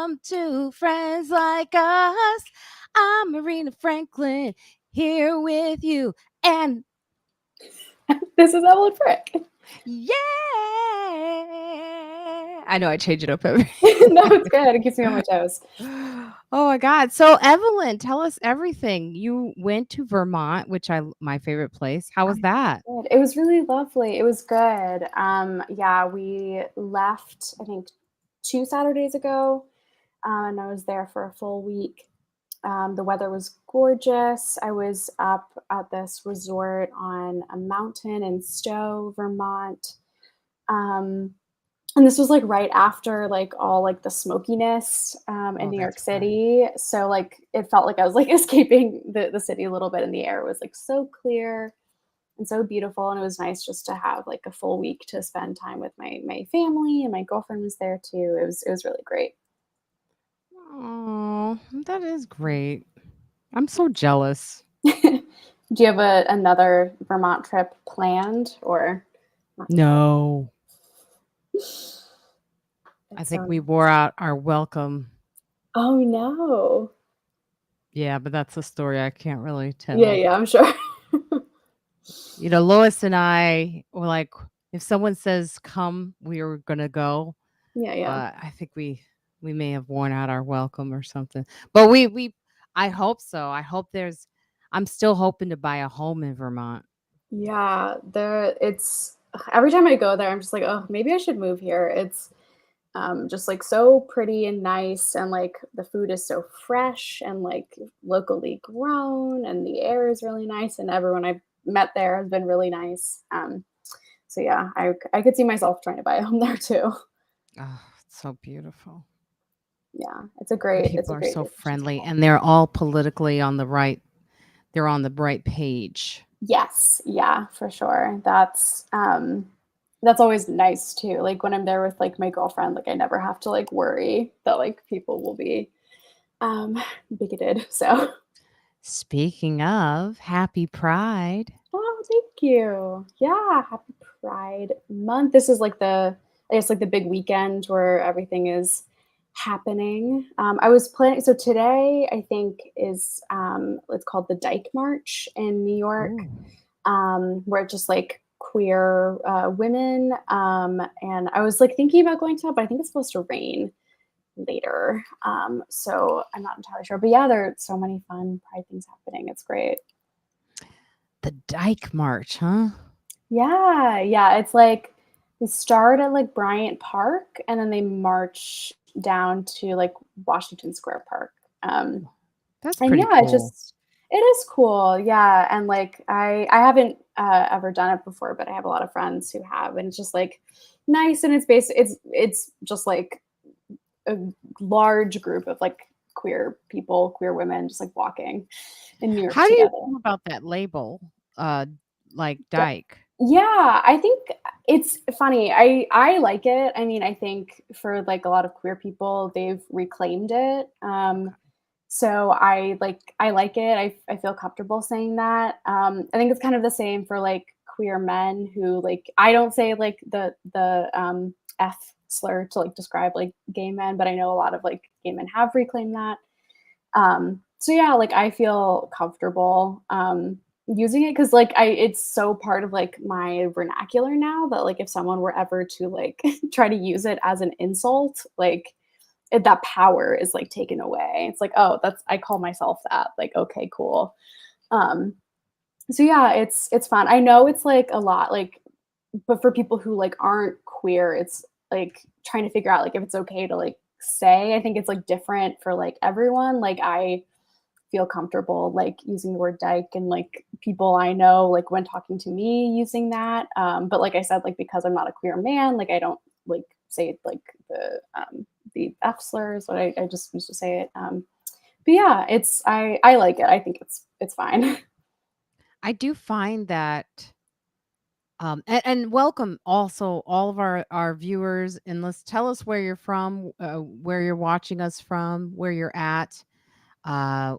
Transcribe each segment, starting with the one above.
Welcome to Friends Like Us. I'm Marina Franklin here with you. And This is Evelyn Frick. yeah, I know I change it up every. No, it's good. It keeps me on my toes. Oh my God. So Evelyn, tell us everything. You went to Vermont, which my favorite place. How was that? Good. It was really lovely. It was good. Yeah, we left, I think, 2 Saturdays ago, and I was there for a full week. The weather was gorgeous. I was up at this resort on a mountain in Stowe, Vermont. Um, and this was like right after like all like the smokiness in Oh, New that's York fun. City. So like it felt like I was like escaping the city a little bit, and the air was like so clear and so beautiful. And it was nice just to have like a full week to spend time with my family, and my girlfriend was there too. It was really great. Oh, that is great. I'm so jealous. Do you have another Vermont trip planned or not yet? No. I It's think so we nice. wore out our welcome. Oh no. Yeah, but that's a story I can't really Yeah, tell. yeah, I'm sure. Lois and I were like, if someone says come, we are gonna go. Yeah, yeah. But I think we may have worn out our welcome or something. But we I hope so. I'm still hoping to buy a home in Vermont. Yeah, there it's every time I go there, I'm just like, oh, maybe I should move here. It's just like so pretty and nice, and like the food is so fresh and like locally grown, and the air is really nice, and everyone I've met there has been really nice. So yeah, I could see myself trying to buy a home there too. Oh, it's so beautiful. Yeah, And it's people a are great so vacation friendly spot. and they're all politically on the right. They're on the right page. Yes, yeah, for sure. That's always nice too. Like when I'm there with like my girlfriend, like I never have to like worry that like people will be um bigoted. So Speaking of, happy Pride. oh, thank you. Yeah, happy Pride Month. This is like I guess like the big weekend where everything is happening. I was planning, so today I think is it's called the Dyke March in New York, Ooh, where it's just like queer women. And I was like thinking about going to it, but I think it's supposed to rain later. So I'm not entirely sure. But yeah, there are so many fun Pride things happening. It's great. the Dyke March, huh? Yeah, yeah. It's like they start at like Bryant Park, and then they march down to like Washington Square Park. Um, That's and pretty yeah, cool. it is cool. Yeah, and like I haven't ever done it before, but I have a lot of friends who have, and it's just like nice, and it's just like a large group of like queer people, queer women, just like walking in New York How do you together. feel about that label? Uh, like Dyke. Yeah, I think it's funny. I like it. I mean, I think for like a lot of queer people, they've reclaimed it. So I like it. I feel comfortable saying that. I think it's kind of the same for like queer men who like I don't say like the F slur to like describe like gay men, but I know a lot of like gay men have reclaimed that. So yeah, like I feel comfortable using it because like it's so part of like my vernacular now that like if someone were ever to like try to use it as an insult, like that power is like taken away. It's like, oh, that's I call myself that. Like, okay, cool. Um, so yeah, it's fun. I know it's like a lot, like, but for people who like aren't queer, it's like trying to figure out like if it's okay to like say. I think it's like different for like everyone. Like I feel comfortable like using the word dyke, and like people I know like when talking to me using that. But like I said, like because I'm not a queer man, like I don't like say like the F slurs, but I just used to say it. But yeah, I like it. I think it's fine. I do find that and welcome also all of our viewers, and let's tell us where you're from, where you're watching us from, where you're at.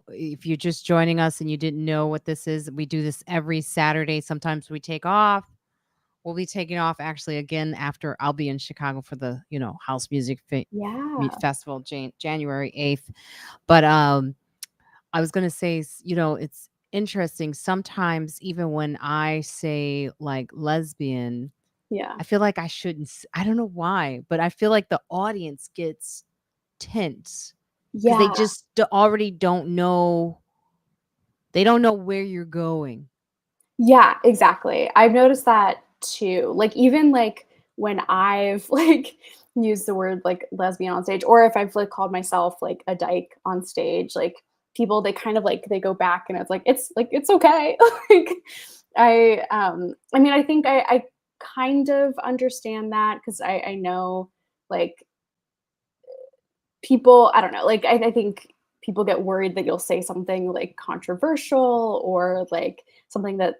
If you're just joining us and you didn't know what this is, we do this every Saturday. Sometimes we take off We'll be taking off actually again after I'll be in Chicago for the, house music Yeah. festival January 8th. But I was going to say, it's interesting sometimes even when I say like lesbian, Yeah. I feel like I shouldn't I don't know why, but I feel like the audience gets tense because they Yeah. just already don't know. They don't know where you're going. Yeah, exactly. I've noticed that too. Like even like when I've like used the word like lesbian on stage, or if I've like called myself like a dyke on stage, like people they kind of like they go back and it's okay. like I mean I think I kind of understand that because I know like people I don't know, like, I think people get worried that you'll say something, like, controversial or, like, something that,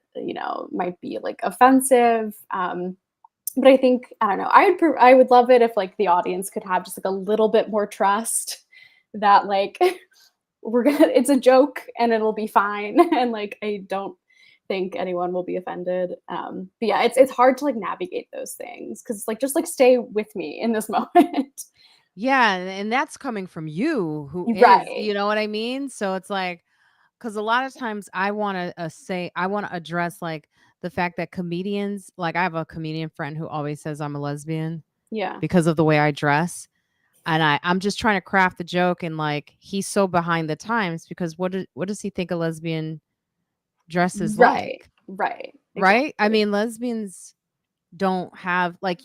might be, like, offensive, but I think I don't know, I would love it if, like, the audience could have just, like, a little bit more trust that, like, we're gonna it's a joke and it'll be fine, and, like, I don't think anyone will be offended, but yeah, it's hard to, like, navigate those things because it's like, just, like, stay with me in this moment. Yeah, and that's coming from you who is, Right. you know what I mean? So it's like, because a lot of times I want to I want to address like the fact that comedians, like I have a comedian friend who always says I'm a lesbian Yeah. because of the way I dress. And I'm just trying to craft the joke, and like he's so behind the times because what does he think a lesbian dress is Right, like? right, Right? I exactly. mean, lesbians don't have like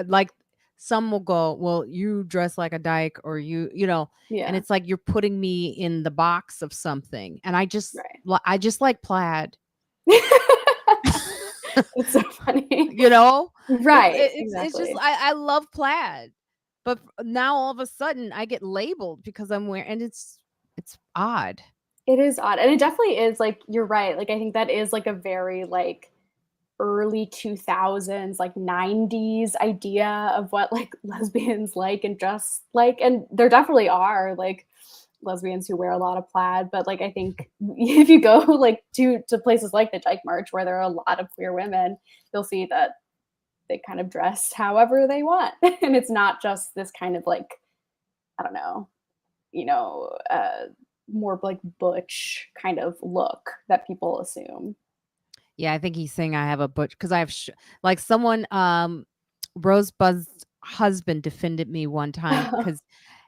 like some will go, well, you dress like a dyke, or and Yeah, it's like you're putting me in the box of something. And right. I just like plaid. It's so funny. You know? Right, It's just exactly. I love plaid. But now all of a sudden I get labeled because I'm wearing, and it's odd. It is odd, and it definitely is, like, you're right, like, I think that is, like, a very, like, early 2000s, like, 90s idea of what, like, lesbians like and dress like, and there definitely are, like, lesbians who wear a lot of plaid, but, like, I think if you go, like, to places like the Dyke March where there are a lot of queer women, you'll see that they kind of dress however they want, and it's not just this kind of, like, I don't know, you know, more like butch kind of look that people assume. Yeah, I think he's saying I have a butch because I have like someone Rosebud's husband defended me one time because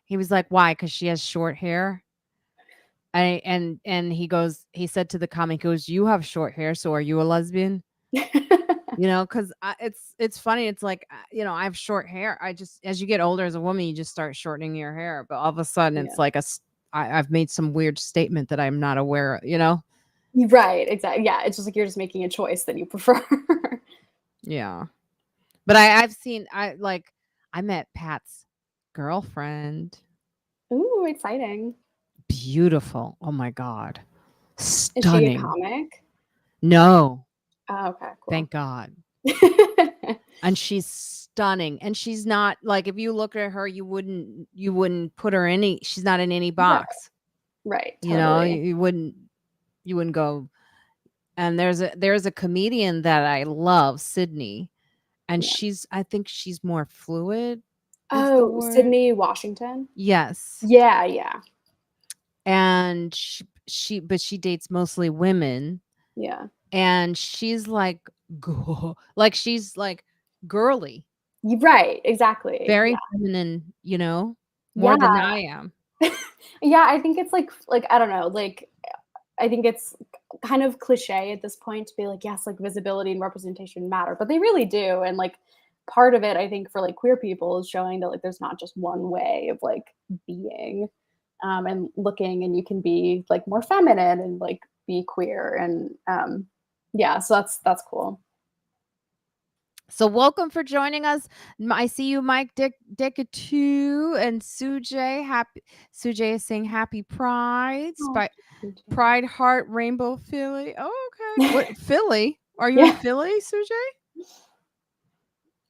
he was like, "Why? Because she has short hair." And he said to the comic, he goes, "You have short hair, so are you a lesbian?" Because it's funny. It's like I have short hair. I just as you get older as a woman, you just start shortening your hair, but all of a sudden, Yeah. it's like I've made some weird statement that I'm not aware of. Right, exactly. Yeah, it's just like you're just making a choice that you prefer. Yeah. But I've seen I met Pat's girlfriend. Ooh, exciting. Beautiful. Oh my god. Is she a Stunning. comic? No, Oh, okay, cool. thank God. And she's stunning. And she's not like if you look at her, you wouldn't put her she's not in any Right, box. right, You know, totally. you wouldn't go. And there's a comedian that I love, Sydney, and Yeah. I think she's more fluid is the Oh, word. Sydney Washington? Yes. Yeah, yeah, And but she dates mostly women, yeah. and she's like like she's like girly, Right, exactly. very Yeah. feminine, more than Yeah. I am. Yeah, I think it's like, I don't know, like, I think it's kind of cliche at this point to be like, yes, like visibility and representation matter, but they really do. And like part of it, I think, for like queer people is showing that like there's not just one way of like being and looking, and you can be like more feminine and like be queer. And yeah, so that's cool. So welcome for joining us. I see you, Mike Dick 2 and Sujay. Sujay is saying happy Pride. Oh, thank you. Pride Heart Rainbow Philly. Oh, okay. What Philly? Are you in Yeah. Philly, Sujay?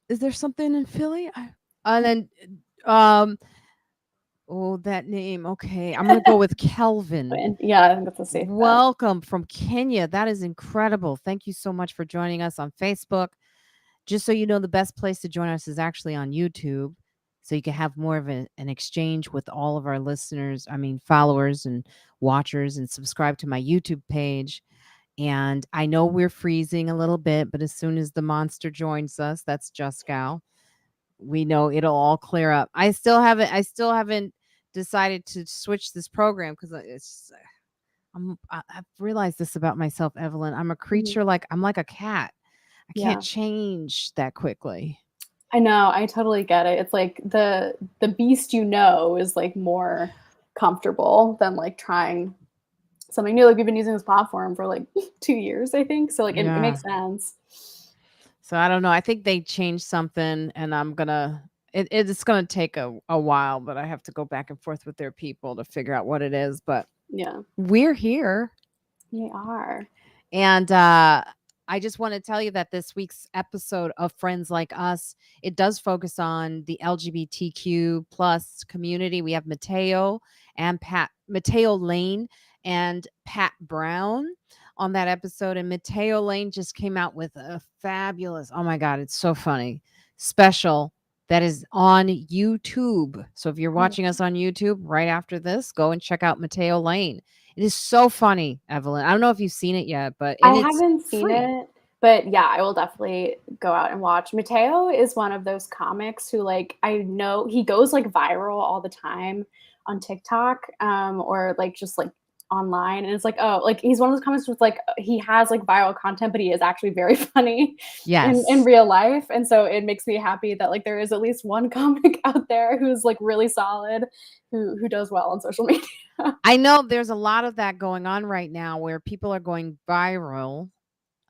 Is there something in Philly? And then um oh, that name. Okay. I'm going to go with Kelvin. And yeah, I think that's a safe bet. Welcome from Kenya. That is incredible. Thank you so much for joining us on Facebook. just so you know, the best place to join us is actually on YouTube. So you can have more of an exchange with all of our listeners, I mean, followers and watchers, and subscribe to my YouTube page. And I know we're freezing a little bit, but as soon as the monster joins us, that's Juskow, we know it'll all clear up. I still haven't decided to switch this program because I've realized this about myself, Evelyn. I'm a Mhm. creature, like I'm like a cat. I can't Yeah. change that quickly. I know, I totally get it. It's like the beast is like more comfortable than like trying something new. Like we've been using this platform for like 2 years, I think. So like it Yeah. makes sense. So I don't know. I think they changed something, and it's gonna take a while, but I have to go back and forth with their people to figure out what it is. But Yeah, we're here. they are. And I just want to tell you that this week's episode of Friends Like Us, it does focus on the LGBTQ plus community. We have Mateo Lane and Pat Brown on that episode. And Mateo Lane just came out with a fabulous, oh my God, it's so funny, special that is on YouTube. So if you're Oh, watching us on YouTube right after this, go and check out Mateo Lane. It is so funny, Evelyn. I don't know if you've seen it yet, I and it's haven't seen free. it, but yeah, I will definitely go out and watch. Mateo is one of those comics who like I know he goes like viral all the time on TikTok, or like just like online, and it's like, oh, like he's one of those comics with like he has like viral content, but he is actually very funny in Yes. real life, and so it makes me happy that like there is at least one comic out there who's like really solid, who does well on social media. I know there's a lot of that going on right now where people are going viral.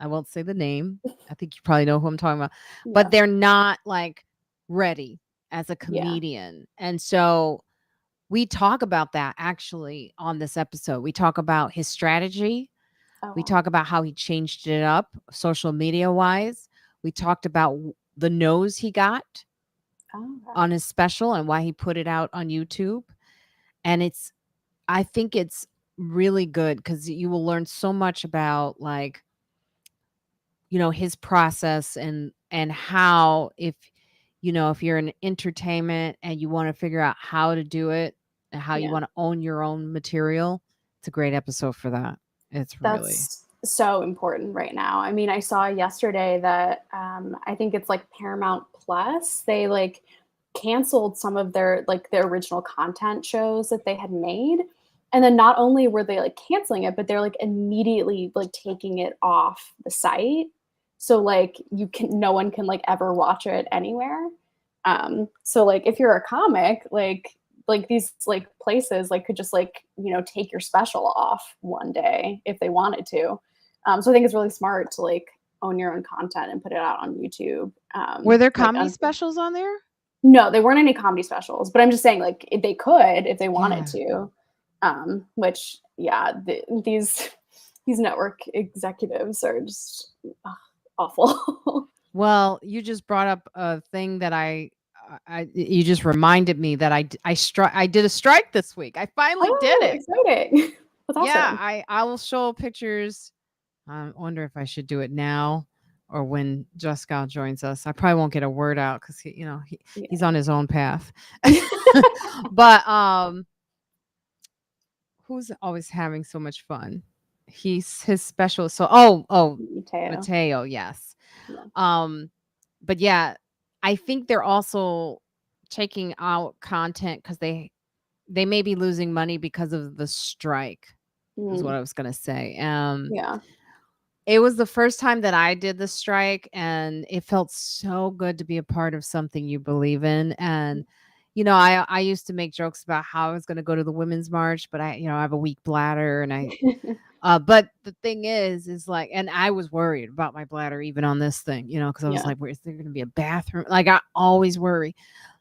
I won't say the name. I think you probably know who I'm talking about, but Yeah, they're not like ready as a yeah. comedian. And so we talk about that actually on this episode. We talk about his strategy. Oh We wow. talk about how he changed it up social media wise. We talked about the nose he got Oh, okay. on his special and why he put it out on YouTube. And I think it's really good because you will learn so much about, like, his process, and how, if you're in entertainment and you want to figure out how to do it and how you Yeah. want to own your own material, it's a great episode for that. It's really. That's so important right now. I mean, I saw yesterday that I think it's like Paramount Plus. They like canceled some of their like their original content shows that they had made. And then not only were they like canceling it, but they're like immediately like taking it off the site. So like no one can like ever watch it anywhere. So like if you're a comic, like these like places like could just like take your special off one day if they wanted to. So I think it's really smart to like own your own content and put it out on YouTube. Were there Like comedy specials on there? no, they weren't any comedy specials, but I'm just saying like they could if they wanted Yeah. to. Which yeah, these network executives are just awful. Well, you just brought up a thing that you just reminded me that I did a strike this week. I finally did Oh, it. exciting! That's Yeah, awesome. I will show pictures. I wonder if I should do it now or when Juskow joins us. I probably won't get a word out because he's on his own path. Yeah. But who's always having so much fun? He's his special. So Mateo. Mateo, yes. Yeah. Um, but yeah, I think they're also taking out content because they may be losing money because of the strike. Is what Mm, I was gonna say. yeah. It was the first time that I did the strike, and it felt so good to be a part of something you believe in. And I used to make jokes about how I was going to go to the women's march, but I have a weak bladder, and but the thing is like, and I was worried about my bladder even on this thing, because I was Yeah. like, where's there going to be a bathroom? Like, I always worry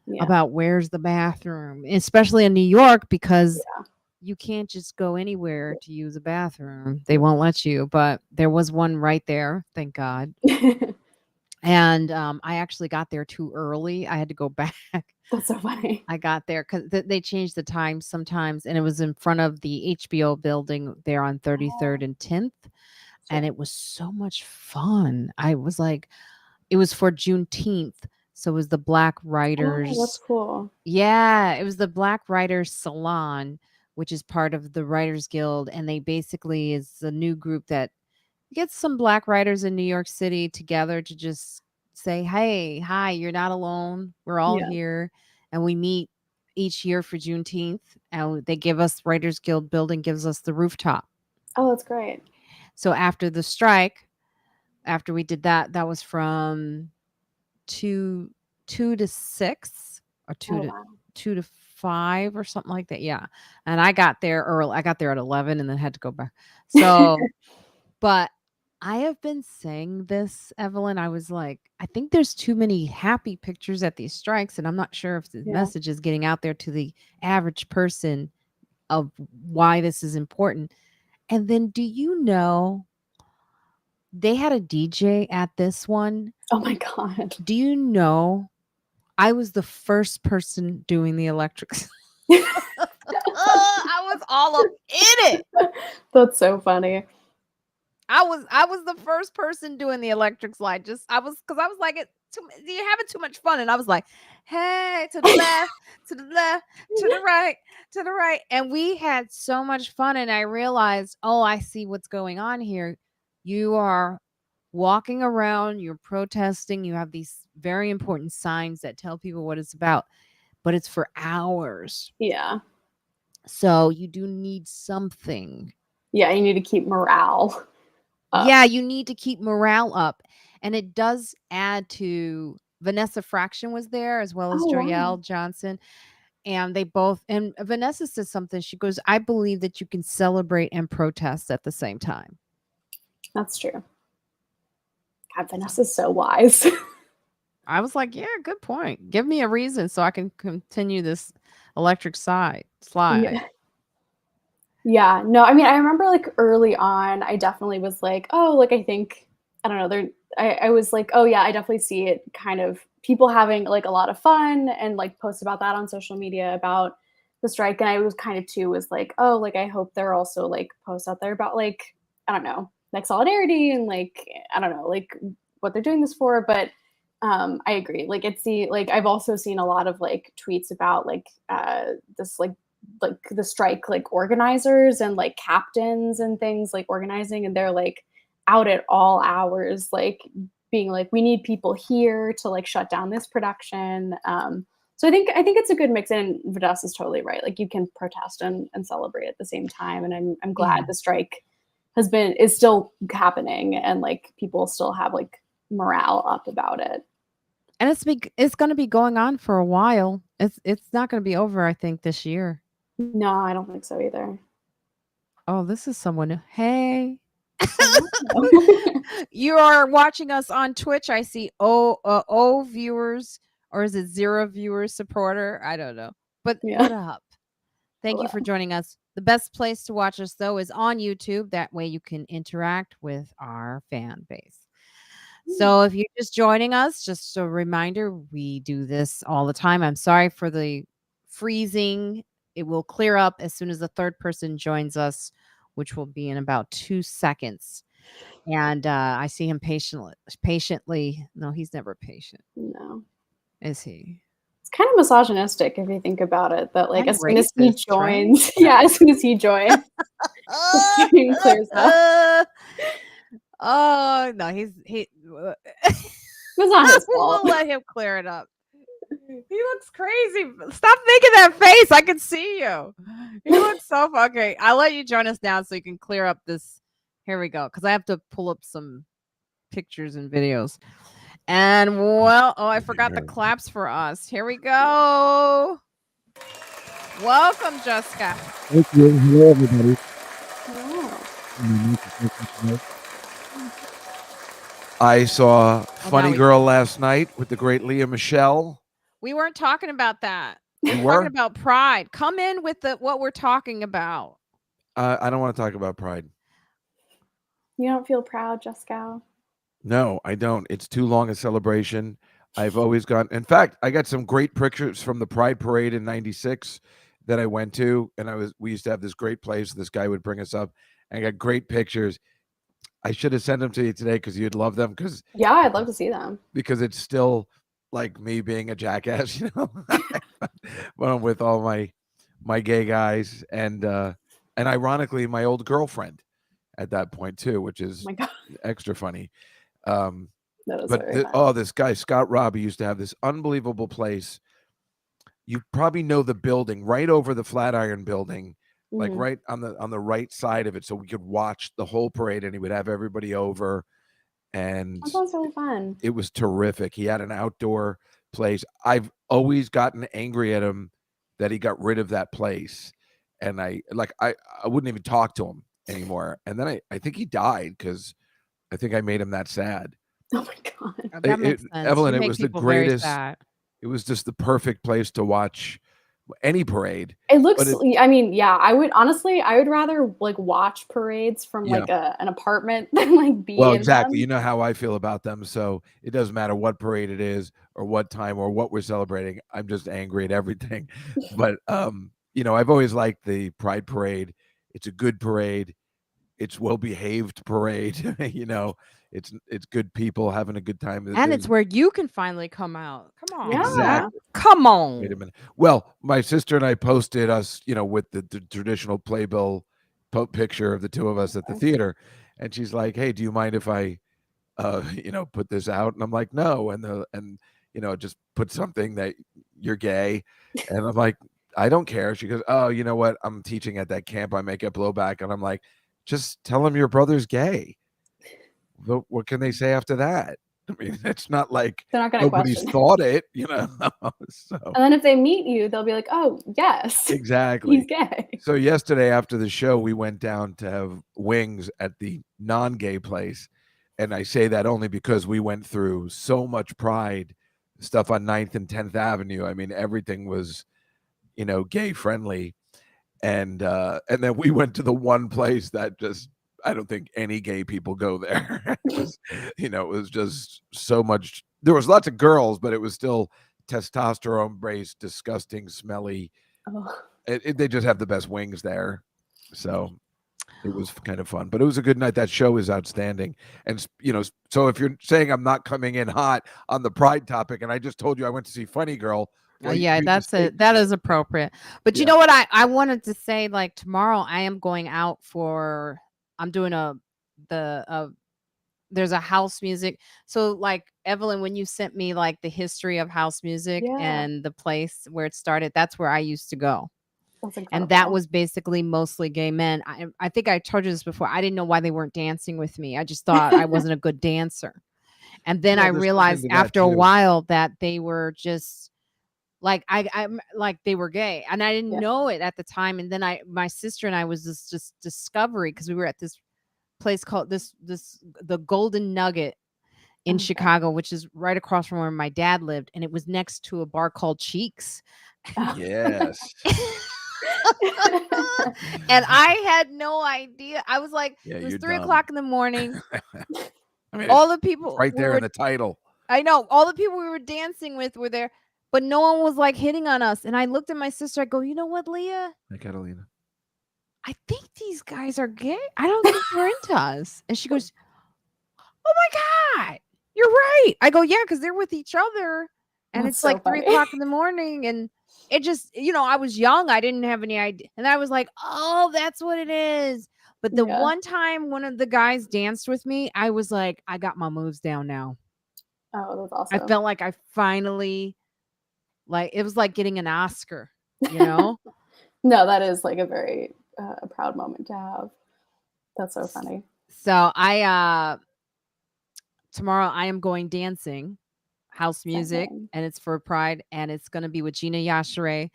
Yeah. about where's the bathroom, especially in New York, because Yeah. you can't just go anywhere to use a bathroom. They won't let you, but there was one right there, thank God. And I actually got there too early. I had to go back. That's so funny. I got there because they changed the time sometimes, and it was in front of the HBO building there on 33rd Oh, and 10th, and sure. it was so much fun. I was like, it was for Juneteenth. So it was the Black Oh, that's Writers. cool. Yeah, it was the Black Writers Salon, which is part of the Writers Guild. And they basically is a new group that gets some Black writers in New York City together to just say, hey, hi, you're not alone. We're all Yeah. here. And we meet each year for Juneteenth. And they give us, Writers Guild building gives us the rooftop. Oh, that's great. So after the strike, after we did that, that was from two to six or Oh, wow. 2 to 5 or something like that. Yeah. And I got there early. I got there at 11 and then had to go back. So, but I have been saying this, Evelyn. I was like, I think there's too many happy pictures at these strikes, and I'm not sure if the Yeah. message is getting out there to the average person of why this is important. And then, do you know they had a DJ at this one? Oh my God. Do you know I was the first person doing the electrics? I was all up in it. That's so funny. I was the first person doing the electric slide. Just I was because I was like, you're having too much fun, and I was like, hey, to the left, to the left, to the right, to the right, and we had so much fun. And I realized, oh, I see what's going on here. You are walking around, you're protesting. You have these very important signs that tell people what it's about, but it's for hours. Yeah. So you do need something. Yeah, you need to keep morale up. Yeah, you need to keep morale up. And it does add to Vanessa Fraction was there as well as Oh, wow. Joyelle Johnson. And they both, and Vanessa says something. She goes, I believe that you can celebrate and protest at the same time. That's true. God, Vanessa's so wise. I was like, yeah, good point. Give me a reason so I can continue this electric slide. Yeah. Yeah. No, I mean, I remember like early on, I definitely was like, oh, like I think, I don't know, I was like, oh yeah, I definitely see it kind of people having like a lot of fun and like post about that on social media about the strike. And I was kind of too was like, oh, like I hope there are also like posts out there about like, I don't know, like solidarity and like, I don't know, like what they're doing this for. But I agree. Like it's the like I've also seen a lot of like tweets about this like the strike like organizers and like captains and things like organizing, and they're like out at all hours like being like we need people here to like shut down this production. So I think it's a good mix, and Vadas is totally right. Like you can protest and celebrate at the same time, and I'm glad Yeah. the strike is still happening, and like people still have like morale up about it. And it's going to be going on for a while. It's not going to be over, I think, this year. No, I don't think so either. Oh, this is someone. Hey. Oh. You are watching us on Twitch. I see O viewers, or is it 0 viewers supporter? I don't know. But Yeah. what up? Thank you for joining us. The best place to watch us though is on YouTube. That way you can interact with our fan base. So if you're just joining us, just a reminder, we do this all the time. I'm sorry for the freezing. It will clear up as soon as the third person joins us, which will be in about 2 seconds. And I see him patiently. No, he's never patient, No. is he? It's kind of misogynistic if you think about it, that like And as soon as he racist, right? joins, yeah, as soon as he joins, the screen clears up. Oh no, he It's not his fault. we'll let him clear it up. He looks crazy. Stop making that face. I can see you. He looks so fucking. I'll let you join us now so you can clear up this. Here we go. Because I have to pull up some pictures and videos. And well, oh, I forgot the claps for us. Here we go. Welcome, Juskow. Thank you. Hello, everybody. Wow. I saw now Funny we- Girl last night with the great Leah Michelle. We weren't talking about that. You We're were? talking about pride. Come in with what we're talking about. I don't want to talk about pride. You don't feel proud, Juskow? No, I don't. It's too long a celebration. I've always gone. In fact, I got some great pictures from the Pride Parade in '96 that I went to, and we used to have this great place. This guy would bring us up, and I got great pictures. I should have sent them to you today because you'd love them Yeah, I'd love to see them. because it's still like me being a jackass, when I'm with all my gay guys and ironically my old girlfriend at that point too, which Oh is my God, extra funny. Um, that is but very fun. this guy Scott Robbie used to have this unbelievable place. You probably know the building right over the Flatiron building, like Mhm. right on the right side of it, so we could watch the whole parade, and he would have everybody over, and That sounds really fun. it was terrific. He had an outdoor place. I've always gotten angry at him that he got rid of that place, and I wouldn't even talk to him anymore. And then I think he died because I think I made him that sad. Oh my God. That makes sense. Evelyn, You it make was the people very greatest. sad. It was just the perfect place to watch any parade. It looks, But I mean, yeah, I would rather like watch parades from Yeah. like an apartment than like be Well, in exactly. them. You know how I feel about them. So it doesn't matter what parade it is or what time or what we're celebrating. I'm just angry at everything. But I've always liked the Pride Parade. It's a good parade. It's well behaved parade. It's good people having a good time. And it's where you can finally come out. Come on. Yeah. Exactly. Come Wait a on. minute. Well, my sister and I posted us, with the traditional playbill picture of the two of us at the theater, and she's like, "Hey, do you mind if I, put this out?" And I'm like, "No," and just put something that you're gay, and I'm like, "I don't care." She goes, "Oh, you know what? I'm teaching at that camp. I may get blowback," and I'm like, "Just tell him your brother's gay. What can they say after that?" I mean, it's not like They're not gonna nobody's question. thought it, So And then if they meet you, they'll be like, "Oh, yes, exactly. he's gay." So yesterday after the show, we went down to have wings at the non-gay place. And I say that only because we went through so much Pride stuff on 9th and 10th Avenue. I mean, everything was, gay friendly. And then we went to the one place that just I don't think any gay people go there. It was just so much. There was lots of girls, but it was still testosterone based, disgusting, smelly. Oh. They just have the best wings there. So it was kind of fun, but it was a good night. That show is outstanding. And, so if you're saying I'm not coming in hot on the Pride topic, and I just told you I went to see Funny Girl. Well, you Yeah, made the that's it. statement That there. is appropriate. But you Yeah. know what? I wanted to say, like, tomorrow I am going out for I'm doing there's a house music. So like Evelyn, when you sent me like the history of house music Yeah, and the place where it started, that's where I used to go. that's And that incredible. was basically mostly gay men. I think I told you this before. I didn't know why they weren't dancing with me. I just thought I wasn't a good dancer. And then I Well, there's something realized to that after a too. while that they were just like I'm like they were gay, and I didn't Yeah. know it at the time. And then my sister and I was just discovery because we were at this place called the Golden Nugget in Okay. Chicago, which is right across from where my dad lived, and it was next to a bar called Cheeks. Yes. And I had no idea. I was like, Yeah, it was you're 3 dumb. o'clock in the morning. I mean, All the it's people right we there were in the title. I know all the people we were dancing with were there, but no one was like hitting on us. And I looked at my sister. I go, you know what, Leah? Hi, Catalina. I think these guys are gay. I don't think they're into us. And she goes, oh my God, you're right. I go, yeah, because they're with each other. And That's it's so like 3 funny. o'clock in the morning. And it just, I was young. I didn't have any idea. And I was like, oh, that's what it is. But the Yeah. one time one of the guys danced with me, I was like, I got my moves down now. Oh, that's I awesome. felt like I finally, like, it was like getting an Oscar, you know? No, that is like a very proud moment to have. That's so funny. So tomorrow I am going dancing, house music, Exciting. and it's for Pride, and it's going to be with Gina Yashere.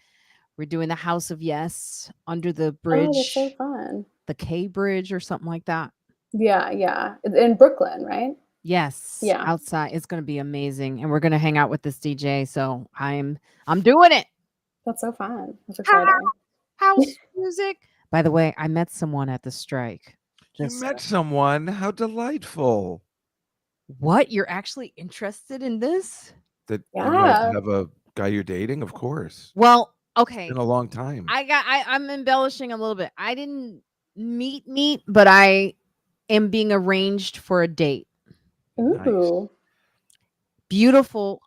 We're doing the House of Yes under the Oh, that's so bridge, fun. the K Bridge or something like that. Yeah, yeah. In Brooklyn, right? Yes, Yeah. outside. It's going to be amazing, and we're going to hang out with this DJ. So I'm doing it. That's so fun. That's exciting. House music. By the way, I met someone at the strike. You Just met someone. How delightful. what? You're actually interested in this? That you might Yeah. have a guy you're dating, of course. Well, It's okay. been a long time. I'm embellishing a little bit. I didn't meet, but I am being arranged for a date. Ooh. Beautiful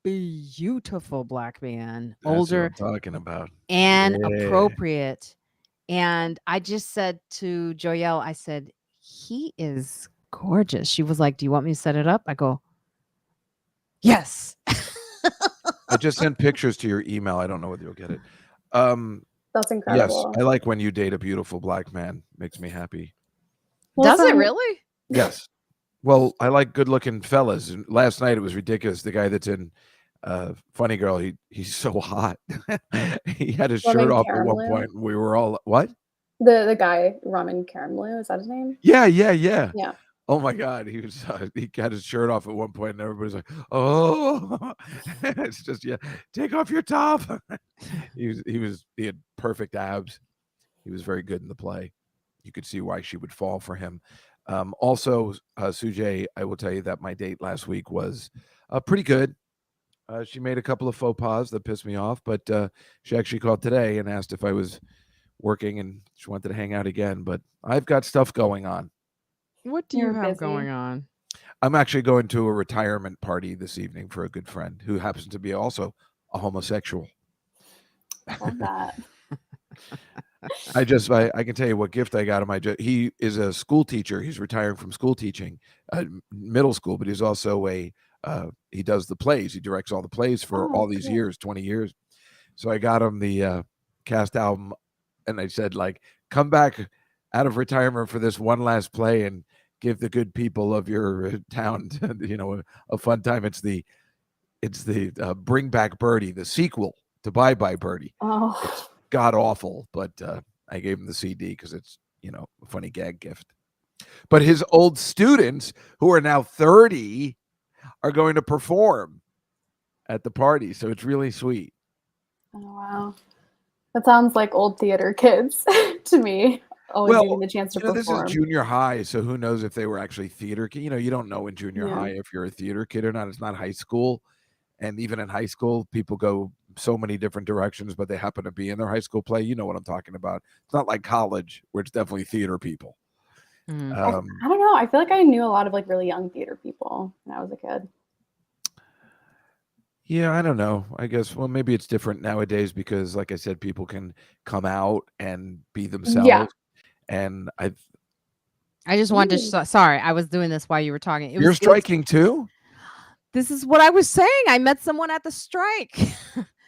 black man, That's what older I'm talking about. and Yeah. appropriate. And I just said to Joyelle, I said, he is gorgeous. She was like, do you want me to set it up? I go, yes. I just sent pictures to your email. I don't know whether you'll get it. That's Yes, incredible. I like when you date a beautiful black man. Makes me happy. Does it some- really? Yes. Well, I like good-looking fellas. And last night it was ridiculous. The guy that's in Funny Girl, he's so hot. He had his shirt Ramen off at one Karamlu? point. And we were all what? The guy, Ramen Karamlu, is that his name? Yeah. Yeah. Oh my God, he was he had his shirt off at one point, and everybody's like, "Oh," it's just take off your top. He had perfect abs. He was very good in the play. You could see why she would fall for him. Also, Sujay, I will tell you that my date last week was pretty good. She made a couple of faux pas that pissed me off, but she actually called today and asked if I was working, and she wanted to hang out again. But I've got stuff going on. What do you You're have busy. going on? I'm actually going to a retirement party this evening for a good friend who happens to be also a homosexual. Love that. I can tell you what gift I got him. He is a school teacher. He's retiring from school teaching, middle school, but he's also he does the plays. He directs all the plays for all these years, 20 years. So I got him the cast album, and I said, like, come back out of retirement for this one last play and give the good people of your town, a fun time. It's the Bring Back Birdie, the sequel to Bye Bye Birdie. Oh, It's god awful, but I gave him the CD because it's a funny gag gift. But his old students, who are now 30, are going to perform at the party, so it's really sweet. oh wow. That sounds like old theater kids to me. Always getting the chance to perform. This is junior high, so who knows if they were actually theater kids. You don't know in junior high if you're a theater kid or not. It's not high school. And even in high school, people go so many different directions, but they happen to be in their high school play. You know what I'm talking about. It's not like college where it's definitely theater people. I don't know. I feel like I knew a lot of like really young theater people when I was a kid. Yeah, I don't know. I guess, well, maybe it's different nowadays because, like I said, people can come out and be themselves. Yeah. And I just wanted to. Sorry, I was doing this while you were talking. You're striking too? This is what I was saying. I met someone at the strike.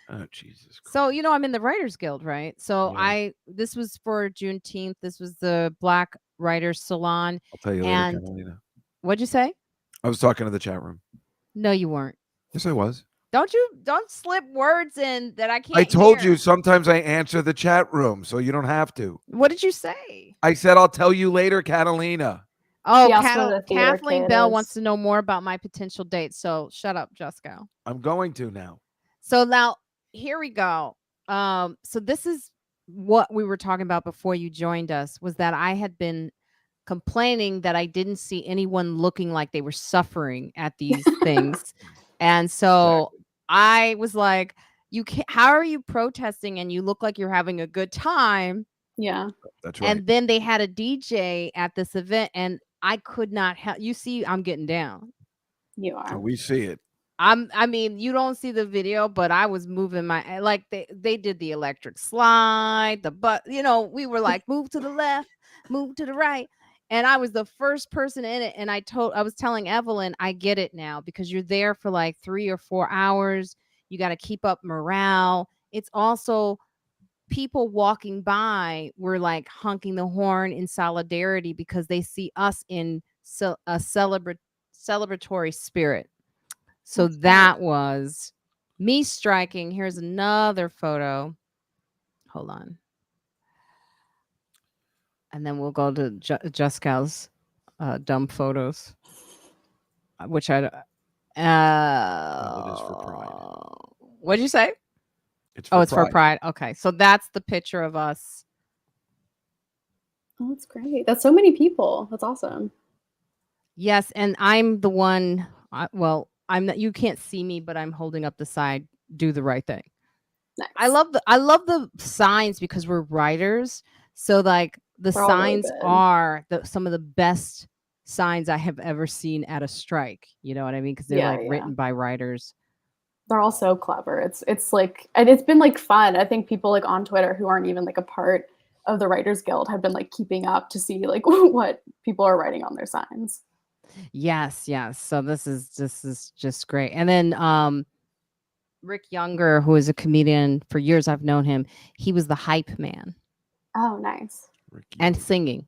Oh, Jesus Christ. So, I'm in the Writers Guild, right? So this was for Juneteenth. This was the Black Writers Salon. I'll tell you later, Catalina. What'd you say? I was talking to the chat room. No, you weren't. Yes, I was. Don't slip words in that I can't I told hear. you sometimes I answer the chat room, so you don't have to. What did you say? I said I'll tell you later, Catalina. Oh, Kathleen Bell wants to know more about my potential date. So shut up, Juskow. I'm going to now. So now here we go. So this is what we were talking about before you joined us, was that I had been complaining that I didn't see anyone looking like they were suffering at these things. And so I was like, how are you protesting and you look like you're having a good time? Yeah. That's right. And then they had a DJ at this event and I could not help. You see, I'm getting down. You are. So we see it. I mean, you don't see the video, but I was moving my, like they did the electric slide, we were like, move to the left, move to the right. And I was the first person in it. And I was telling Evelyn, I get it now because you're there for like 3 or 4 hours. You got to keep up morale. It's also people walking by were like honking the horn in solidarity because they see us in a celebratory spirit. So that was me striking. Here's another photo. Hold on. And then we'll go to Juskow's dumb photos, which I. It is for pride. What'd you say? It's for pride. Okay, so that's the picture of us. Oh, that's great. That's so many people. That's awesome. Yes, and I'm the one. I'm not. You can't see me, but I'm holding up the sign. Do the right thing. Nice. I love the signs because we're writers. So like the They're all really signs good. are some of the best signs I have ever seen at a strike. You know what I mean? Because they're Yeah, like yeah. written by writers. They're all so clever. It's like, and it's been like fun. I think people like on Twitter who aren't even like a part of the Writers Guild have been like keeping up to see like what people are writing on their signs. Yes, yes. So this is just great. And then Rick Younger, who is a comedian for years, I've known him. He was the hype man Oh, nice. Ricky. and singing.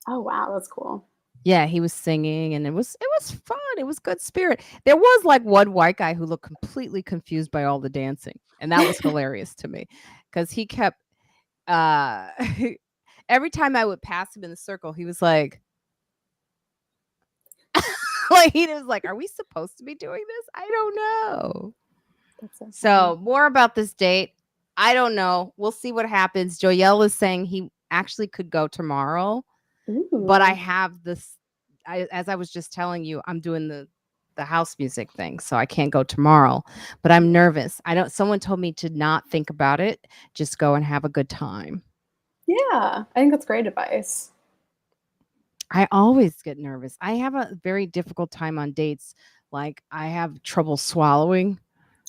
Oh, wow, that's cool. Yeah, he was singing, and it was fun. It was good spirit. There was like one white guy who looked completely confused by all the dancing, and that was hilarious to me because he kept uh every time I would pass him in the circle, he was like, like he was like, "Are we supposed to be doing this? I don't know." That's so funny. So more about this date. I don't know. We'll see what happens. Joyelle is saying he actually could go tomorrow, but I Ooh. have this. As I was just telling you, I'm doing the house music thing, so I can't go tomorrow. But I'm nervous. I don't. Someone told me to not think about it. Just go and have a good time. Yeah, I think that's great advice. I always get nervous. I have a very difficult time on dates. Like I have trouble swallowing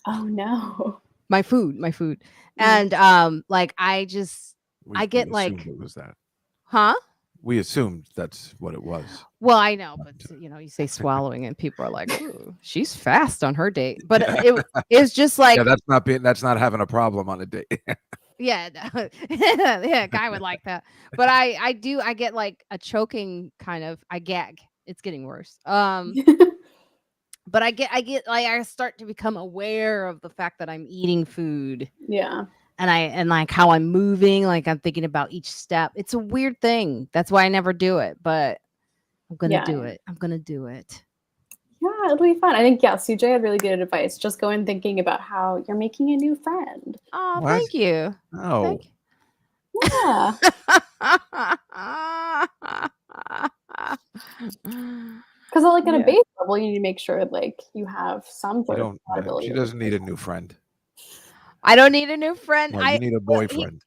Oh no. my food, Mm. and like I We get assumed like, it was that. huh? We assumed that's what it was. Well, I know, but you know, you say swallowing, and people are like, "Ooh, she's fast on her date." But it's just like, Yeah, that's not having a problem on a date. yeah, yeah, a guy would like that. But I get like a choking kind of. I gag. It's getting worse. But I get like I start to become aware of the fact that I'm eating food. Yeah. And like how I'm moving, like I'm thinking about each step. It's a weird thing. That's why I never do it, but I'm gonna Yeah, do yeah. it. I'm gonna do it. Yeah, it'll be fun. I think, yeah, CJ had really good advice. Just go in thinking about how you're making a new friend. Oh, What? thank you. No. Thank you. Yeah. Because like at a Yeah. base level, you need to make sure like you have some You sort of don't. compatibility She with doesn't need a person. new friend. I don't need a new friend. No, you need a boyfriend.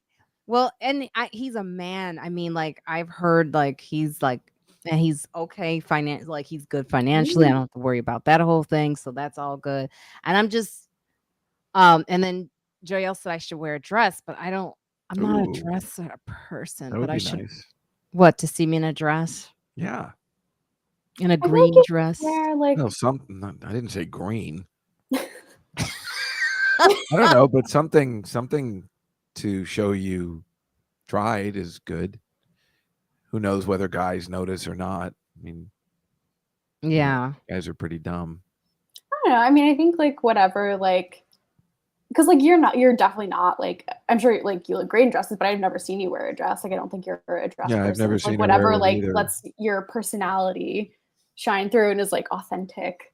And he's a man. I mean, like I've heard, like he's like, and he's okay like he's good financially. I don't have to worry about that whole thing, so that's all good. And I'm just, and then Joyelle said I should wear a dress, but I don't. I'm not a Ooh, dress person, that but would I be should. nice. What, to see me in a dress, Yeah. in a I feel like green you dress? wear like No, something. I didn't say green. I don't know, but something to show you tried is good. Who knows whether guys notice or not? I mean, Yeah. guys are pretty dumb. I don't know. I mean, I think like whatever, like because like you're definitely not like I'm sure like you look great in dresses, but I've never seen you wear a dress. Like I don't think you're a dress Yeah, person. I've never So, like seen her wear whatever, one like either. lets your personality shine through and is like authentic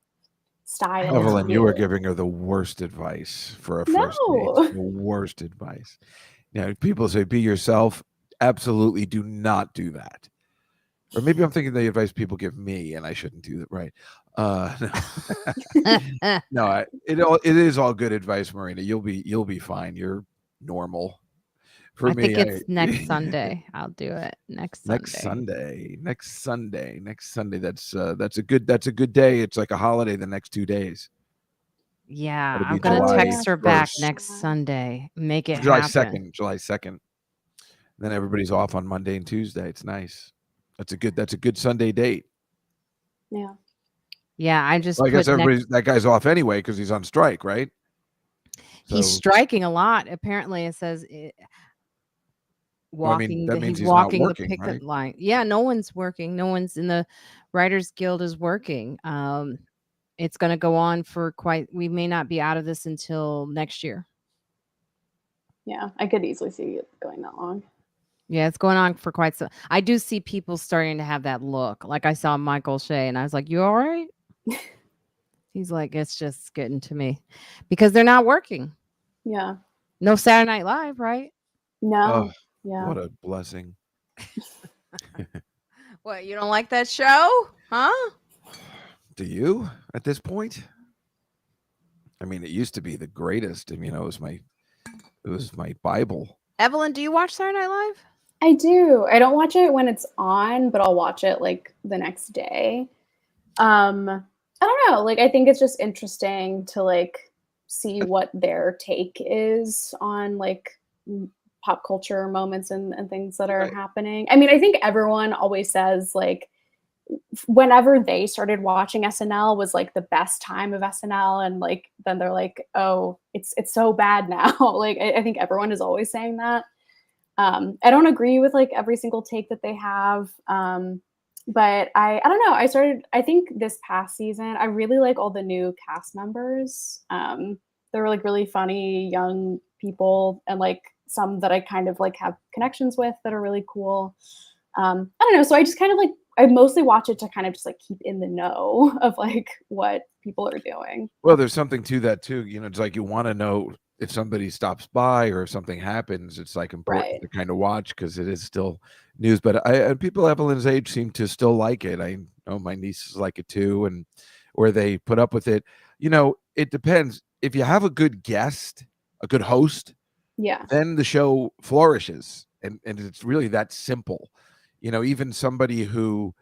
style. know. Evelyn, you were giving her the worst advice for a first No. date. The worst advice. People say be yourself. Absolutely do not do that. Or maybe I'm thinking the advice people give me and I shouldn't do that. Right. No, it is all good advice, Marina. You'll be fine. You're normal. For I me, think it's next Sunday. I'll do it next next Sunday. Sunday. That's a good day. It's like a holiday the next 2 days. Yeah, It'll I'm be gonna Oh, July yeah. text her back 1st. next Sunday. Make it July happen. 2nd. July 2nd. Then everybody's off on Monday and Tuesday. It's nice. That's a good Sunday date. Yeah. Yeah, I just Well, I guess put next. that guy's off anyway because he's on strike, right? He's So, striking a lot. Apparently, it says well, I mean, that means he's he's not walking the working, picket right? line. Yeah, no one's working. No one's in the Writers Guild is working. It's going to go on for we may not be out of this until next year. Yeah. I could easily see it going that long. Yeah, it's going on for quite some. I do see people starting to have that look. Like I saw Michael Shea and I was like, "You all right?" He's like, "It's just getting to me." Because they're not working. Yeah. No Saturday Night Live, right? No. Oh, Yeah. what a blessing. What, you don't like that show? Huh? Do you at this point? I mean, it used to be the greatest. I mean, it was my Bible. Evelyn, do you watch Saturday Night Live? I do. I don't watch it when it's on, but I'll watch it like the next day. I don't know. Like, I think it's just interesting to like see what their take is on like pop culture moments and things that are Right. happening. I mean, I think everyone always says like whenever they started watching SNL was like the best time of SNL, and like then they're like, oh, it's so bad now. Like I think everyone is always saying that. I don't agree with like every single take that they have. But I don't know. I think this past season, I really like all the new cast members. They were like really funny young people, and like some that I kind of like have connections with that are really cool. I don't know. So I just kind of like I mostly watch it to kind of just like keep in the know of like what people are doing. Well, there's something to that too. It's like you want to know if somebody stops by or if something happens. It's like important Right. to kind of watch because it is still news. But people Evelyn's age seem to still like it. I know my nieces like it too, and where they put up with it. It depends. If you have a good guest, a good host, Yeah. then the show flourishes, and it's really that simple. Even somebody who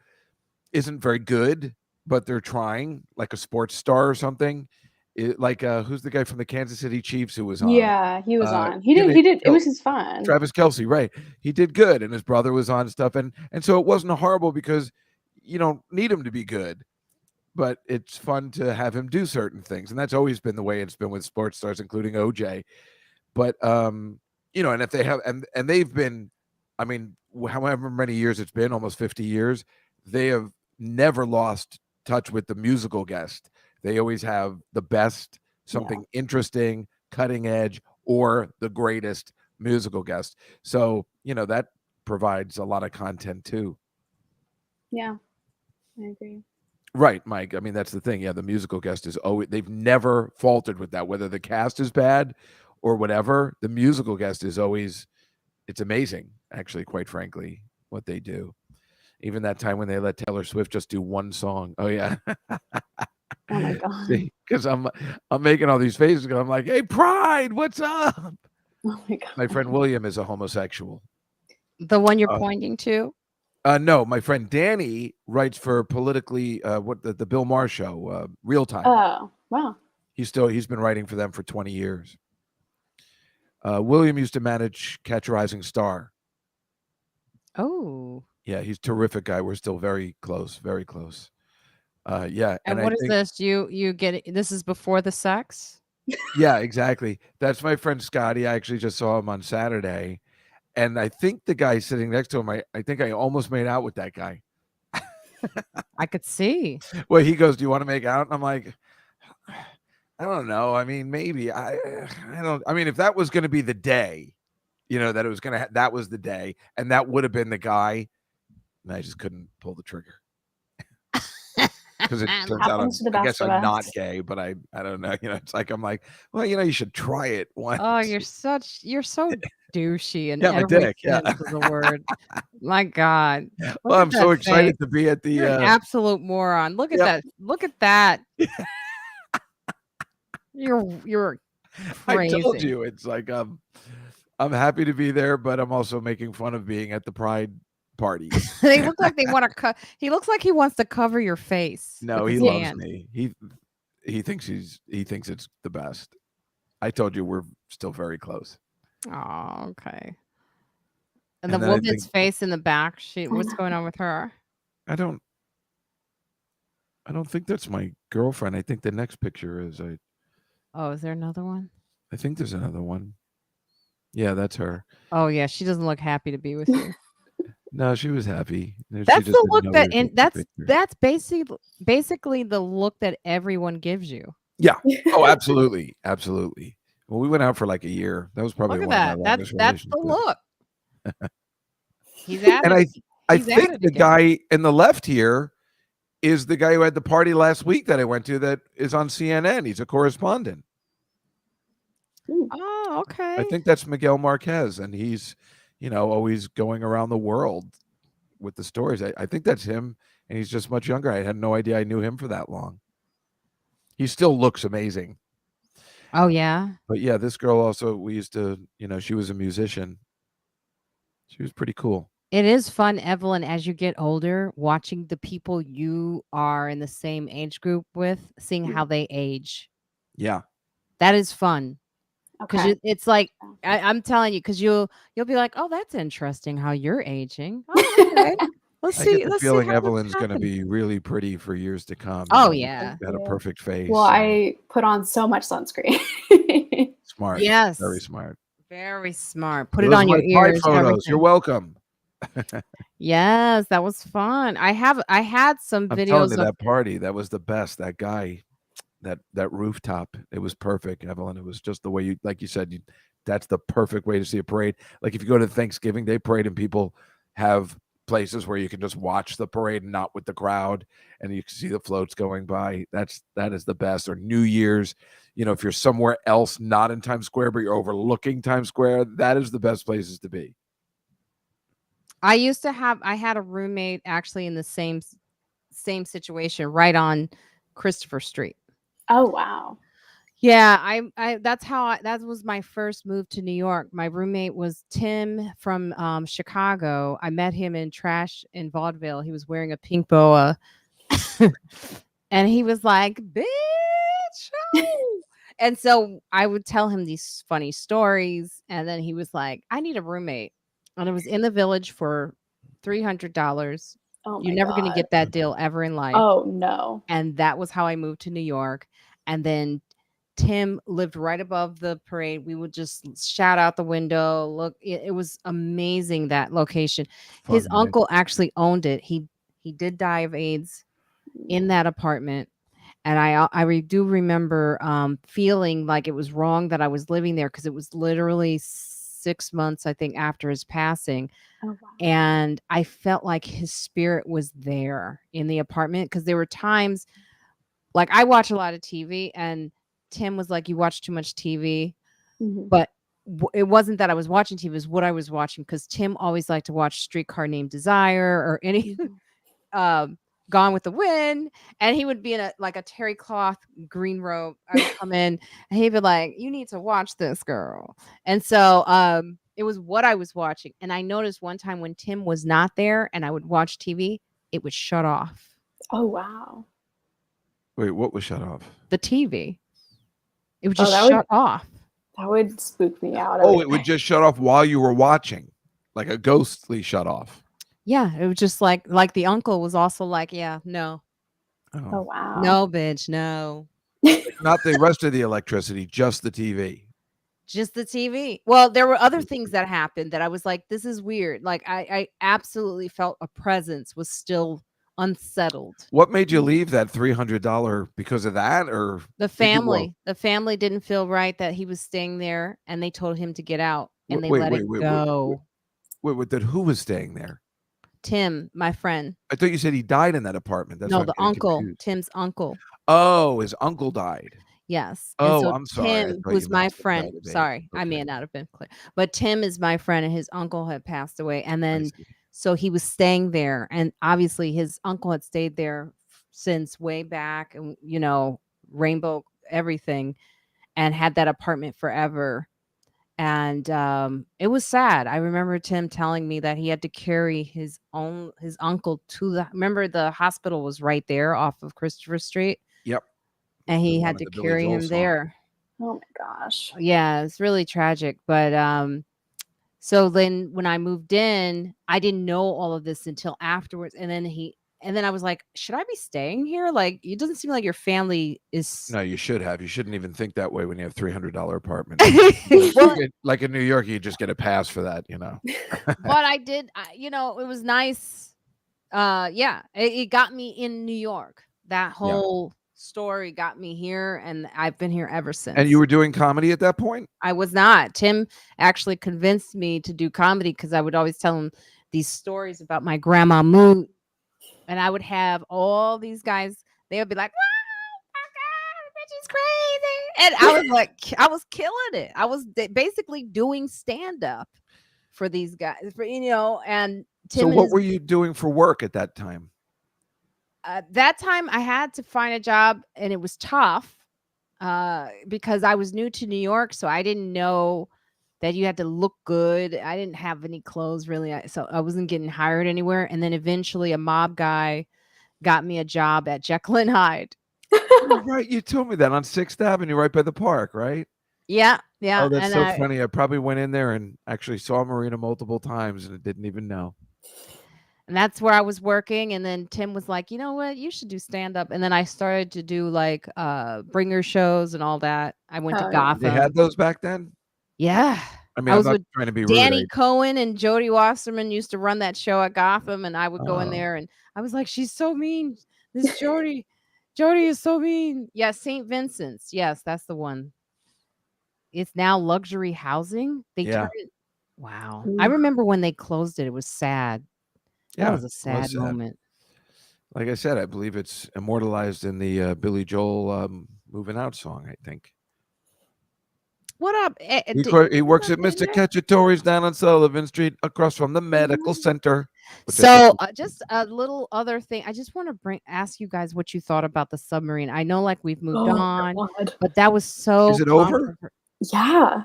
isn't very good, but they're trying, like a sports star or something. Who's the guy from the Kansas City Chiefs who was on? Yeah, he was on. He He did it killed. was his fun. Travis Kelsey, right? He did good, and his brother was on stuff, and so it wasn't horrible because you don't need him to be good, but it's fun to have him do certain things, and that's always been the way it's been with sports stars, including OJ. But and if they have, and they've been, I mean, however many years it's been, almost 50 years, they have never lost touch with the musical guest. They always have the best, something interesting, cutting edge, or the greatest musical guest. So, that provides a lot of content too. Yeah, I agree. Right, Mike. I mean, that's the thing. Yeah, the musical guest is always, they've never faltered with that, whether the cast is bad or whatever. The musical guest is always, it's amazing, actually, quite frankly, what they do. Even that time when they let Taylor Swift just do one song. Oh yeah. Oh my god. See, because I'm making all these faces because I'm like, hey, Pride, what's up? Oh my god. My friend William is a homosexual. The one you're Uh, pointing to? no, my friend Danny writes for politically what the Bill Maher show, Real Time. Oh, wow. He's been writing for them for 20 years. William used to manage Catch a Rising Star. Oh. Yeah, he's a terrific guy. We're still very close, very close. Yeah, And and I what is think, this? You get this is before the sex? yeah, exactly. That's my friend Scotty. I actually just saw him on Saturday, and I think the guy sitting next to him, I think I almost made out with that guy. I could see. Well, he goes, "Do you want to make out?" And I'm like, I don't know. I mean, maybe I don't. I mean, if that was going to be the day, that it was going to, that was the day, and that would have been the guy, and I just couldn't pull the trigger because it turns out Happens to the I best guess of I'm not us. gay, but I don't know. It's like I'm like, well, you should try it once. Oh, you're so douchey in Yeah, my every dick. Yeah. sense of the word. My God. Look Well, at I'm so that face. excited to be at the. You're an absolute moron. Look at Yep. that. Look at that. You're I told crazy. you, it's like I'm happy to be there, but I'm also making fun of being at the Pride party. They look like they want to he looks like he wants to cover your face No, with he his loves hand. me. He thinks it's the best. I told you we're still very close. Oh, okay. And the And then I woman's think face in the back, I what's know. going on with her? I don't think that's my girlfriend. I think the next picture is Oh, is there another one? I think there's another one. Yeah, that's her. Oh yeah, she doesn't look happy to be with you. No, she was happy. She That's just the didn't look know we that were and taking a picture. that's basically the look that everyone gives you. Yeah. Oh, absolutely. Absolutely. Well, we went out for like a year. That was probably Look at one of my that. longest That's the relationships. look. He's And at it. I He's at think it the again. guy in the left here is the guy who had the party last week that I went to that is on CNN. He's a correspondent. Oh, I okay. think that's Miguel Marquez, and he's, always going around the world with the stories. I think that's him, and he's just much younger. I had no idea I knew him for that long. He still looks amazing. Oh yeah. But yeah, this girl also, we used to, she was a musician. She was pretty cool. It is fun, Evelyn, as you get older, watching the people you are in the same age group with, seeing how they age. Yeah. That is fun. Because Okay. it's like I'm telling you, because you'll be like, oh, that's interesting how you're aging. Oh, okay. Let's I get see. the Let's see feeling how this Evelyn's going to happens. be really pretty for years to come. Oh You yeah. got a perfect face. Well, and I put on so much sunscreen. smart. Yes. Very smart. Very smart. Put it Those are on your my pride ears. photos. You're Everything. welcome. Yes, that was fun. I had some I'm telling you, videos of that party, that was the best. That guy, that rooftop, it was perfect, Evelyn. It was just the way you, like you said, that's the perfect way to see a parade. Like if you go to the Thanksgiving Day parade and people have places where you can just watch the parade and not with the crowd, and you can see the floats going by. That is the best. Or New Year's, if you're somewhere else not in Times Square but you're overlooking Times Square, that is the best places to be. I had a roommate actually in the same situation right on Christopher Street. Oh wow. Yeah, that was my first move to New York. My roommate was Tim from Chicago. I met him in Trash in Vaudeville. He was wearing a pink boa. And he was like, "Bitch." Oh." And so I would tell him these funny stories, and then he was like, "I need a roommate." And it was in the Village for $300. Oh You're my never going to God. get that deal ever in life. Oh no. And that was how I moved to New York. And then Tim lived right above the parade. We would just shout out the window. Look, it was amazing, that location. His Fun, right? uncle actually owned it. He did die of AIDS in that apartment. And I do remember feeling like it was wrong that I was living there, because it was literally 6 months, I think, after his passing. Oh wow. And I felt like his spirit was there in the apartment, because there were times, like, I watch a lot of TV, and Tim was like, "You watch too much TV." Mhm. But it wasn't that I was watching TV, it was what I was watching, because Tim always liked to watch Streetcar Named Desire or any um, Gone with the Wind, and he would be in a terry cloth green robe. I would come in, and he'd be like, "You need to watch this, girl." And so it was what I was watching. And I noticed one time when Tim was not there and I would watch TV, it would shut off. Oh wow. Wait, what was shut off? The TV. It would Oh, just that shut off. would spook me out. Oh, it would just shut off while you were watching, like a ghostly shut off. Yeah, it was just like the uncle was also like, "Yeah, no. Oh wow. No, bitch, no." Not the rest of the electricity, just the TV. Just the TV. Well, there were other things that happened that I was like, "This is weird." Like, I absolutely felt a presence was still unsettled. What made you leave that $300 because of that, or The did you work? family didn't feel right that he was staying there, and they told him to get out, and they Wait, let wait, it wait, wait, go. wait, then who was staying there? Tim, my friend. I thought you said he died in that apartment. That's why No, I'm the getting uncle, confused. Tim's uncle. Oh, his uncle died. Yes. And Oh, so I'm sorry. I Tim, thought you who's meant my he died friend, of AIDS. sorry, I may Okay, not have been clear, but Tim is my friend, and his uncle had passed away. And I then, see. so he was staying there. And obviously, his uncle had stayed there since way back, and, Rainbow, everything, and had that apartment forever. And it was sad. I remember Tim telling me that he had to carry his uncle to remember the hospital was right there off of Christopher Street, Yep. and The he one had in to the Billy carry Joel him song. there. Oh my gosh. Yeah, it's really tragic. But so then when I moved in, I didn't know all of this until afterwards. And then I was like, should I be staying here? Like, it doesn't seem like your family is. No, you should have. You shouldn't even think that way when you have $300 apartment. Well, Like in New York, you just get a pass for that, but I did, it was nice. Yeah, it got me in New York. That Yeah. whole story got me here, and I've been here ever since. And you were doing comedy at that point? I was not. Tim actually convinced me to do comedy, because I would always tell him these stories about my grandma Moon. And I would have all these guys, they would be like, "Wow, my God, Reggie's crazy." And I was like, I was killing it. I was basically doing stand up for these guys, and Tim So and what were you doing for work at that time? that time I had to find a job, and it was tough because I was new to New York. So I didn't know that you had to look good. I didn't have any clothes really, so I wasn't getting hired anywhere. And then eventually a mob guy got me a job at Jekyll and Hyde. Oh, right, you told me that on 6th Avenue, right by the park, right? Yeah, yeah, Oh, that's and so funny. I probably went in there and actually saw Marina multiple times and didn't even know. that's where I was working. And then Tim was like, you know what, you should do stand up. And then I started to do like bringer shows and all that. I went to Oh, yeah. They had Gotham. those back then? Yeah. I mean, I I'm was not with trying to be rude. Danny Cohen and Jodie Wasserman used to run that show at Gotham, and I would go in Oh, there and I was like, she's so mean. This Jodie is so mean. Yeah, St. Vincent's. Yes, that's the one. It's now luxury housing. They yeah. turned it. Wow. I Ooh. remember when they closed it. It was sad. That Yeah, was a it was sad sad. moment. Like I said, I believe it's immortalized in the Billy Joel "Moving Out" song, I think. What up? He works at Mr. Cacciatore's down on Sullivan Street, across from the medical center. So, just a little other thing. I just want to ask you guys what you thought about the submarine. I know, like we've moved Oh, on, God. but that was so Is it over? Yeah.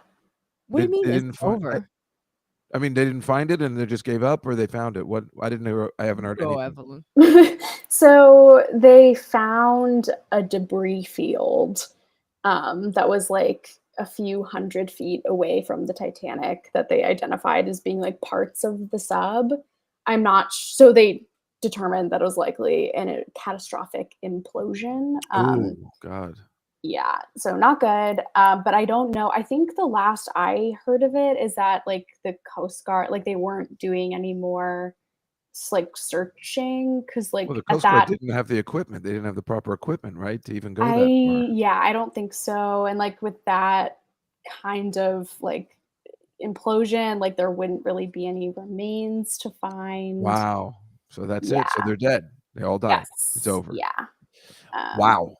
What do you mean They it's didn't find. over? I mean, they didn't find it, and they just gave up, or they found it. What? I didn't know. I haven't heard Go, anything. Evelyn. So they found a debris field that was like a few hundred feet away from the Titanic that they identified as being like parts of the sub. So they determined that it was likely a catastrophic implosion. Oh God. Yeah, so not good. But I don't know. I think the last I heard of it is that like the Coast Guard, like they weren't doing any more like searching because like Well, the at Coast Guard that didn't have the equipment. They didn't have the proper equipment, right, to even go that far. I don't think so. And like with that kind of like implosion, like there wouldn't really be any remains to find. Wow. So that's Yeah. it. So they're dead. They all died. It's Yes. over. Yeah. Wow.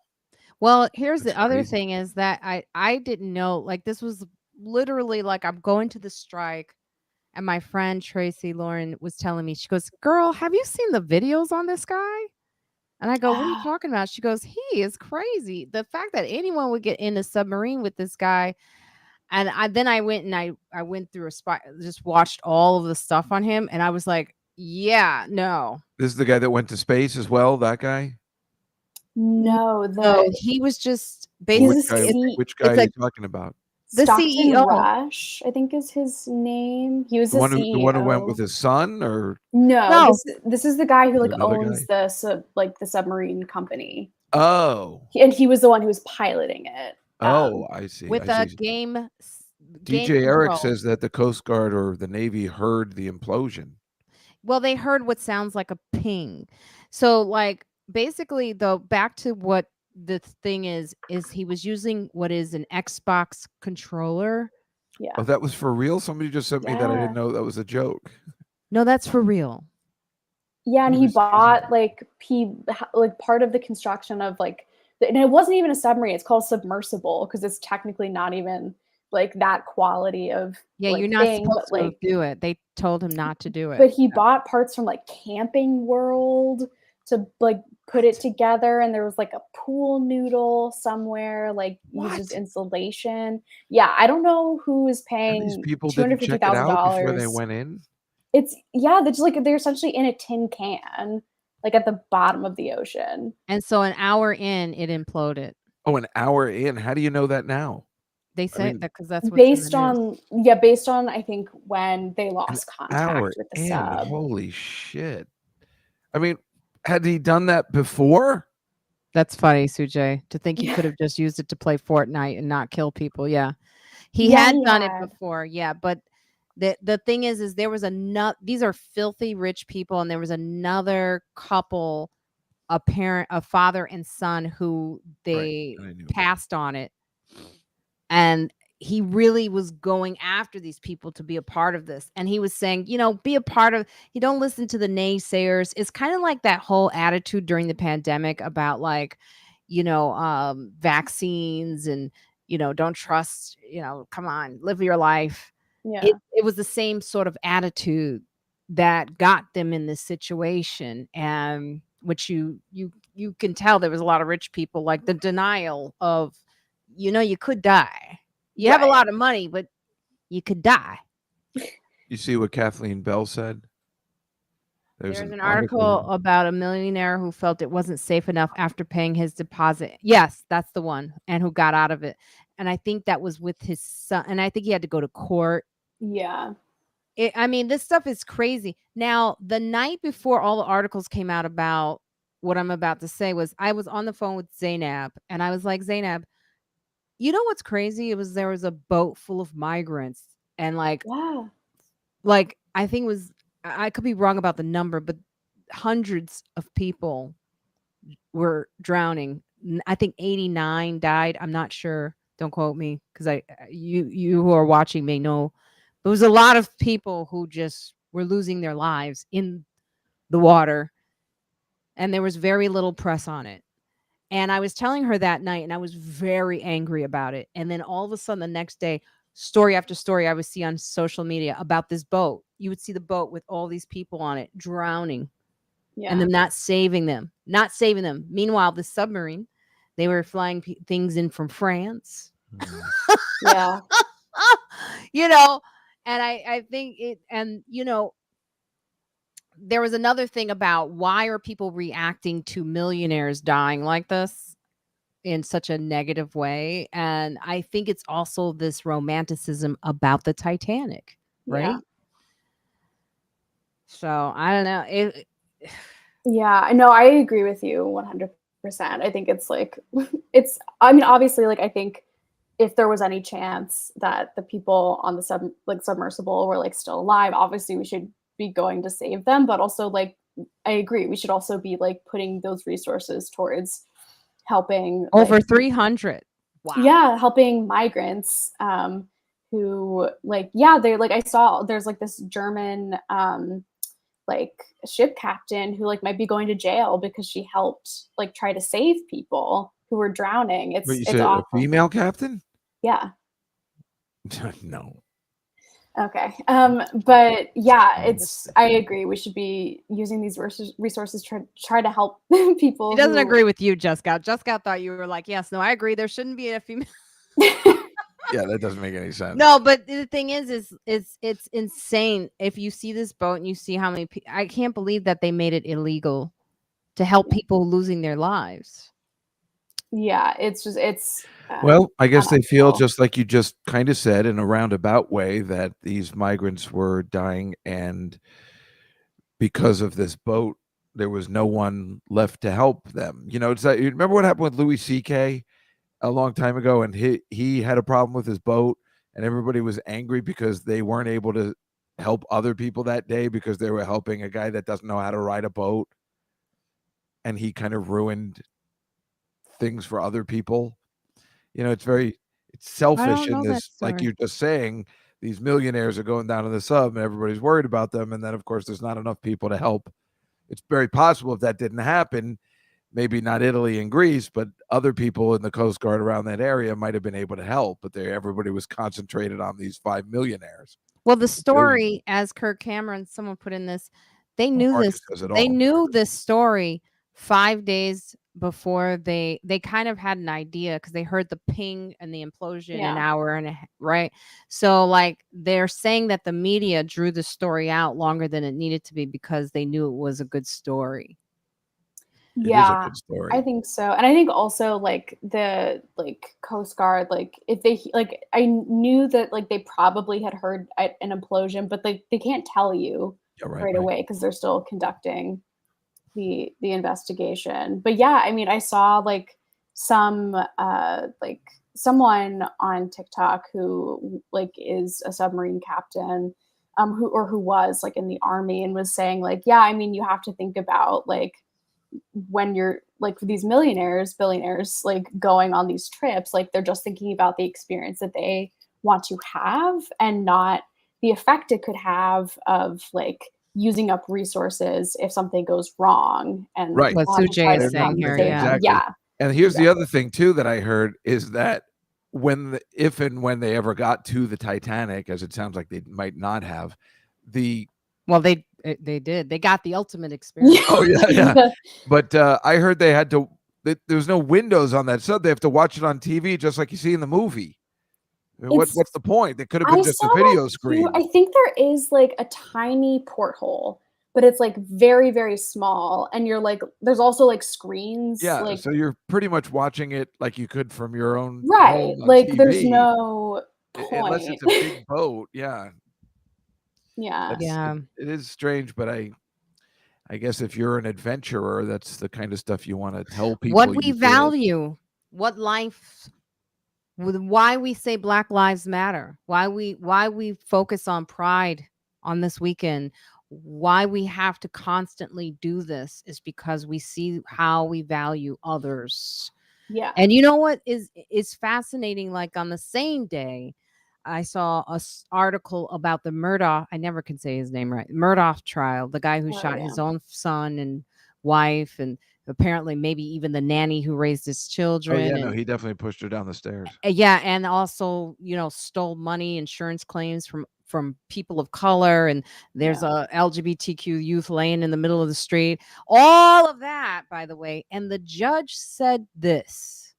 Well, here's That's the other crazy. thing is that I didn't know, like this was literally like I'm going to the strike, and my friend Tracy Lauren was telling me, she goes, "Girl, have you seen the videos on this guy?" And I go, "What are you talking about?" She goes, "He is crazy. The fact that anyone would get in a submarine with this guy." And I went and I went through just watched all of the stuff on him, and I was like, "Yeah, no." This is the guy that went to space as well. That guy. No, No, he was just Which basically guy? Which guy it's are a you talking about? the Stockton CEO. Rush, I think is his name. He was The the one who went CEO. with his son, or No, No. this is the guy who Is it like another owns guy? the submarine company. Oh. And he was the one who was piloting it. Oh, I see. With I a see. game DJ Eric control. says that the Coast Guard or the Navy heard the implosion. Well, they heard what sounds like a ping. So, like, basically, though, back to what the thing is he was using what is an Xbox controller. Yeah. Oh, that was for real? Somebody just sent me that. I didn't know that was a joke. No, that's for real. Yeah, and he bought like part of the construction of like, and it wasn't even a submarine. It's called submersible because it's technically not even like that quality of Yeah, like you're not thing, supposed but to like do it. They told him not to do it. but he bought parts from like Camping World to like put it together, and there was like a pool noodle somewhere, like uses insulation. Yeah, I don't know who is And these paying people didn't check it out before they went in? It's they're essentially in a tin can, like at the bottom of the ocean. And so an hour in, it imploded. Oh, an hour in? How do you know that now? They say that because that's what's based in the news. on based on I think when they An lost hour contact with the in. sub. Holy shit. I mean, had he done that before? That's funny, Sujay, to think he could have just used it to play Fortnite and not kill people. Yeah. He had done it before. Yeah, but the thing is there was these are filthy rich people, and there was another couple, a father and son, who they passed on it. And he really was going after these people to be a part of this. And he was saying, be a part of, you don't listen to the naysayers. It's kind of like that whole attitude during the pandemic about like, vaccines and, don't trust, come on, live your life. Yeah. It was the same sort of attitude that got them in this situation. And which you can tell there was a lot of rich people, like the denial of, you could die. You have a lot of money, but you could die. You see what Kathleen Bell said? There's an article about a millionaire who felt it wasn't safe enough after paying his deposit. Yes, that's the one. And who got out of it. And I think that was with his son. And I think he had to go to court. Yeah. I mean, this stuff is crazy. Now, the night before all the articles came out about what I'm about to say I was on the phone with Zainab and I was like, Zainab, you know what's crazy? There was a boat full of migrants and like I think it was, I could be wrong about the number, but hundreds of people were drowning. I think 89 died. I'm not sure. Don't quote me because you who are watching may know. There was a lot of people who just were losing their lives in the water, and there was very little press on it. And I was telling her that night, and I was very angry about it. And then all of a sudden, the next day, story after story I would see on social media about this boat. You would see the boat with all these people on it drowning. Yeah. And them not saving them. Meanwhile, the submarine, they were flying things in from France. Yeah. You know, and I think it, and you know, there was another thing about why are people reacting to millionaires dying like this in such a negative way? And I think it's also this romanticism about the Titanic, right? Yeah. So I don't know. Yeah, no, I agree with you 100%. I think it's like, I mean, obviously, like, I think if there was any chance that the people on the submersible were like still alive, obviously we should be going to save them. But also, like, I agree, we should also be like putting those resources towards helping over like, 300. Wow. Yeah, helping migrants who like, yeah, they're like, I saw there's like this German like ship captain who like might be going to jail because she helped like try to save people who were drowning. But you It's said awful. a female captain? Yeah. No. Okay. But yeah, I agree. We should be using these resources to try to help people. He doesn't agree with you, Juskow. Juskow thought you were like, yes, no, I agree. There shouldn't be a female. Yeah, that doesn't make any sense. No, but the thing is it's insane. If you see this boat and you see how many people, I can't believe that they made it illegal to help people losing their lives. Yeah, it's well, I guess they feel just like you just kind of said in a roundabout way that these migrants were dying, and because of this boat, there was no one left to help them. You know, it's like, you remember what happened with Louis C.K. a long time ago, and he had a problem with his boat, and everybody was angry because they weren't able to help other people that day because they were helping a guy that doesn't know how to ride a boat, and he kind of ruined things for other people. You know, it's selfish in this, like you're just saying, these millionaires are going down to the sub and everybody's worried about them, and then of course there's not enough people to help. It's very possible if that didn't happen, maybe not Italy and Greece, but other people in the Coast Guard around that area might have been able to help, but everybody was concentrated on these 5 millionaires. Well, the story, as Kirk Cameron, someone put in this, they knew this. They knew this story 5 days before they kind of had an idea because they heard the ping and the implosion an hour and right. So like they're saying that the media drew the story out longer than it needed to be because they knew it was a good story. Yeah, I think so. And I think also like the Coast Guard, like if they like, I knew that like they probably had heard an implosion, but like they can't tell you right away because they're still conducting the investigation. But yeah, I mean, I saw like some like someone on TikTok who like is a submarine captain who was like in the army and was saying like, yeah, I mean, you have to think about like when you're like these millionaires, billionaires, like going on these trips, like they're just thinking about the experience that they want to have and not the effect it could have of like using up resources if something goes wrong. And right, what Sujay is saying here, exactly. And here's the other thing too that I heard is that if and when they ever got to the Titanic, as it sounds like they might not have, they did. They got the ultimate experience. Oh yeah. But I heard they had to. There's no windows on that sub. They have to watch it on TV, just like you see in the movie. I mean, It's what's the point? It could have I been just saw a video that too. screen. I think there is like a tiny porthole, but it's like very, very small. And you're like, there's also like screens. Yeah, Like, so you're pretty much watching it like you could from your own right. home on Like, there's TV, no unless point. it's a big boat. Yeah, Yeah. Yeah. it is strange, but I guess if you're an adventurer, that's the kind of stuff you want to tell What people we you did. value, what life, why we say Black Lives Matter, why we focus on pride on this weekend, why we have to constantly do this is because we see how we value others. Yeah. And you know what is fascinating? Like on the same day, I saw a article about the Murdoch. I never can say his name right. Murdoch trial, the guy who Oh, shot yeah. his own son and wife, and apparently maybe even the nanny who raised his Oh children. yeah, no, And he definitely pushed her down the stairs. yeah, and also stole money, insurance claims from people of color, and there's Yeah. a LGBTQ youth laying in the middle of the street. All of that, by the way. And the judge said this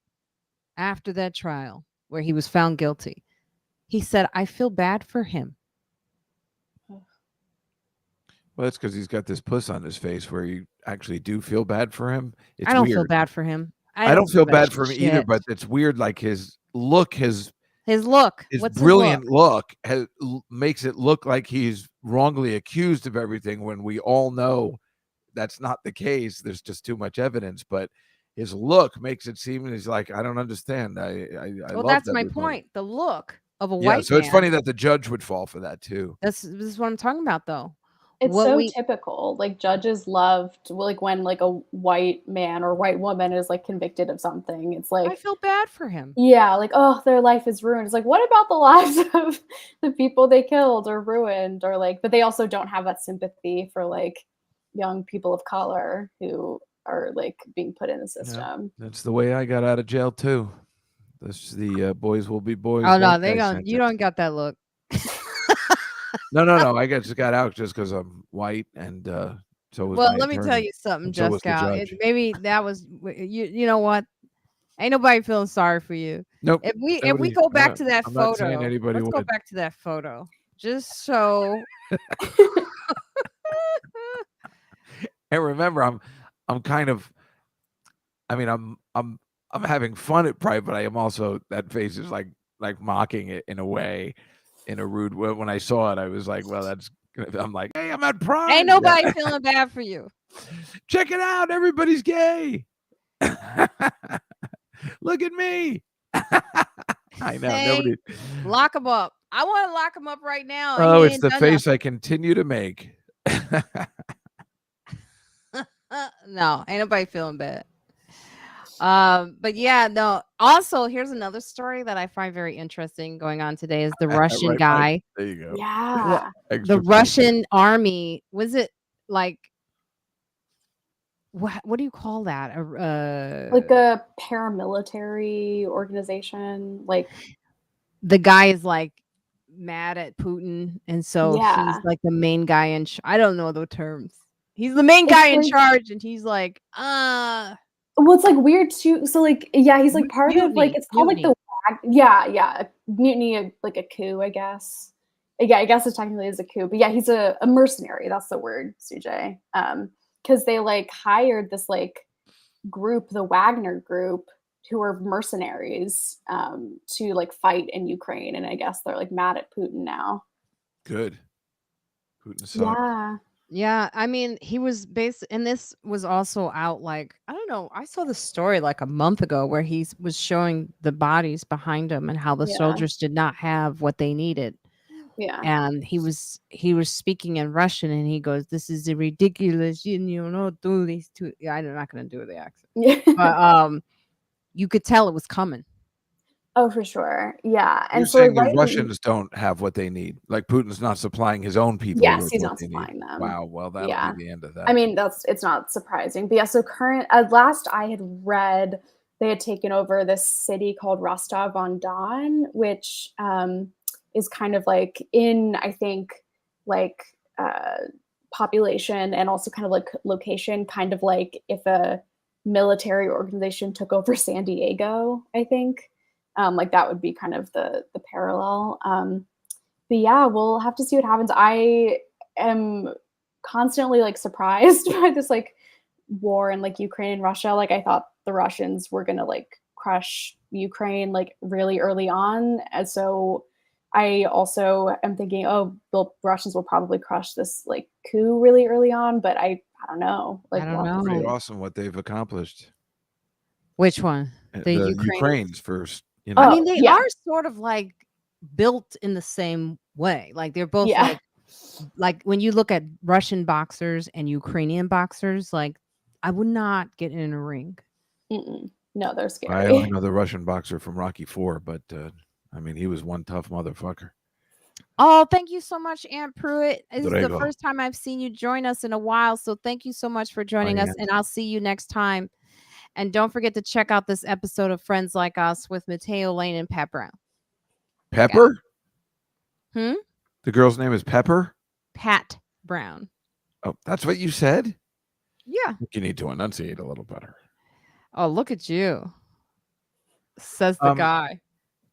after that trial where he was found guilty. He said, I feel bad for him. Well, that's because he's got this puss on his face where you actually do feel bad for him. It's I don't weird. feel bad for him. I don't feel bad for him either, shit. but it's weird. Like his look, his look. What's brilliant his look? makes it look like he's wrongly accused of everything when we all know that's not the case. There's just too much evidence, but his look makes it seem he's like, I don't understand. Well, that's my point. The look of a white so man. it's funny that the judge would fall for that too. This is what I'm talking about, though. It's so typical. Like judges loved like when like a white man or white woman is like convicted of something. It's like I feel bad for him. Yeah, like oh, their life is ruined. It's like what about the lives of the people they killed or ruined or like but they also don't have that sympathy for like young people of color who are like being put in the system. That's the way I got out of jail too. That's the boys will be boys. Oh no, you don't got that look. No. I just got out just because I'm white, and so was well. my Let me tell attorney, you something, and so was the Juskow. judge. Maybe that was you know what? Ain't nobody feeling sorry for you. Nope. If we go back to that I'm not photo, saying anybody let's go would. back to that photo, just so. And remember, I'm kind of, I mean, I'm having fun at Pride, but I am also, that face is like mocking it in a way, in a rude way. When I saw it, I was like, well, I'm like, hey, I'm at Pride. Ain't nobody feeling bad for you. Check it out, everybody's gay. Look at me. I know. Hey, lock him up. I want to lock him up right now. Oh, it's the face I continue to make. No, ain't nobody feeling bad. But yeah, no. Also, here's another story that I find very interesting going on today is the Russian guy. There you go. Yeah. The Russian army, was it like what do you call that? Like a paramilitary organization, like the guy is like mad at Putin, and so he's like the main guy in I don't know the terms. He's the main guy in charge, and he's like, well, it's like weird too. So like, yeah, he's like part of like it's called like the mutiny, like a coup, I guess. Yeah, I guess it technically is a coup, but yeah, he's a mercenary. That's the word, CJ. Because they like hired this like group, the Wagner group, who are mercenaries to like fight in Ukraine, and I guess they're like mad at Putin now. Good. Putin sucks. Yeah, I mean, he was and this was also out like, I don't know, I saw the story like a month ago where he was showing the bodies behind him and how the soldiers did not have what they needed. Yeah. And he was speaking in Russian, and he goes, "This is ridiculous, do these two." Yeah, I'm not going to do the accent. But you could tell it was coming. Oh, for sure. Yeah. And you're so saying the Russians don't have what they need. Like Putin's not supplying his own people. Yes, he's not supplying them. Wow. Well, that'll be the end of that. I mean, it's not surprising. But yeah, so last I had read, they had taken over this city called Rostov-on-Don, which is kind of like in, I think, like population and also kind of like location, kind of like if a military organization took over San Diego, I think. Like that would be kind of the parallel. But yeah, we'll have to see what happens. I am constantly like surprised by this like war in like Ukraine and Russia. Like I thought the Russians were gonna like crush Ukraine like really early on. And so I also am thinking, oh, the Russians will probably crush this like coup really early on, but I don't know. I Like don't we'll have to Pretty know. see. awesome what they've accomplished. Which one? The The Ukraine? Ukraine's first, I Oh mean, they yeah, are sort of like built in the same way. Like they're both yeah. like when you look at Russian boxers and Ukrainian boxers, like I would not get in a ring. Mm-mm. No, they're I only scary. know the Russian boxer from Rocky IV, but I mean, he was one tough motherfucker. Oh, thank you so much, Aunt Pruitt. This is the Dorego. first time I've seen you join us in a while. So thank you so much for I joining us. am. And I'll see you next time. And don't forget to check out this episode of Friends Like Us with Mateo Lane and Pat Brown. Pepper? Hmm? The girl's name is Pepper? Pat Brown. Oh, that's what you said? Yeah. You need to enunciate a little better. Oh, look at you. Says the guy.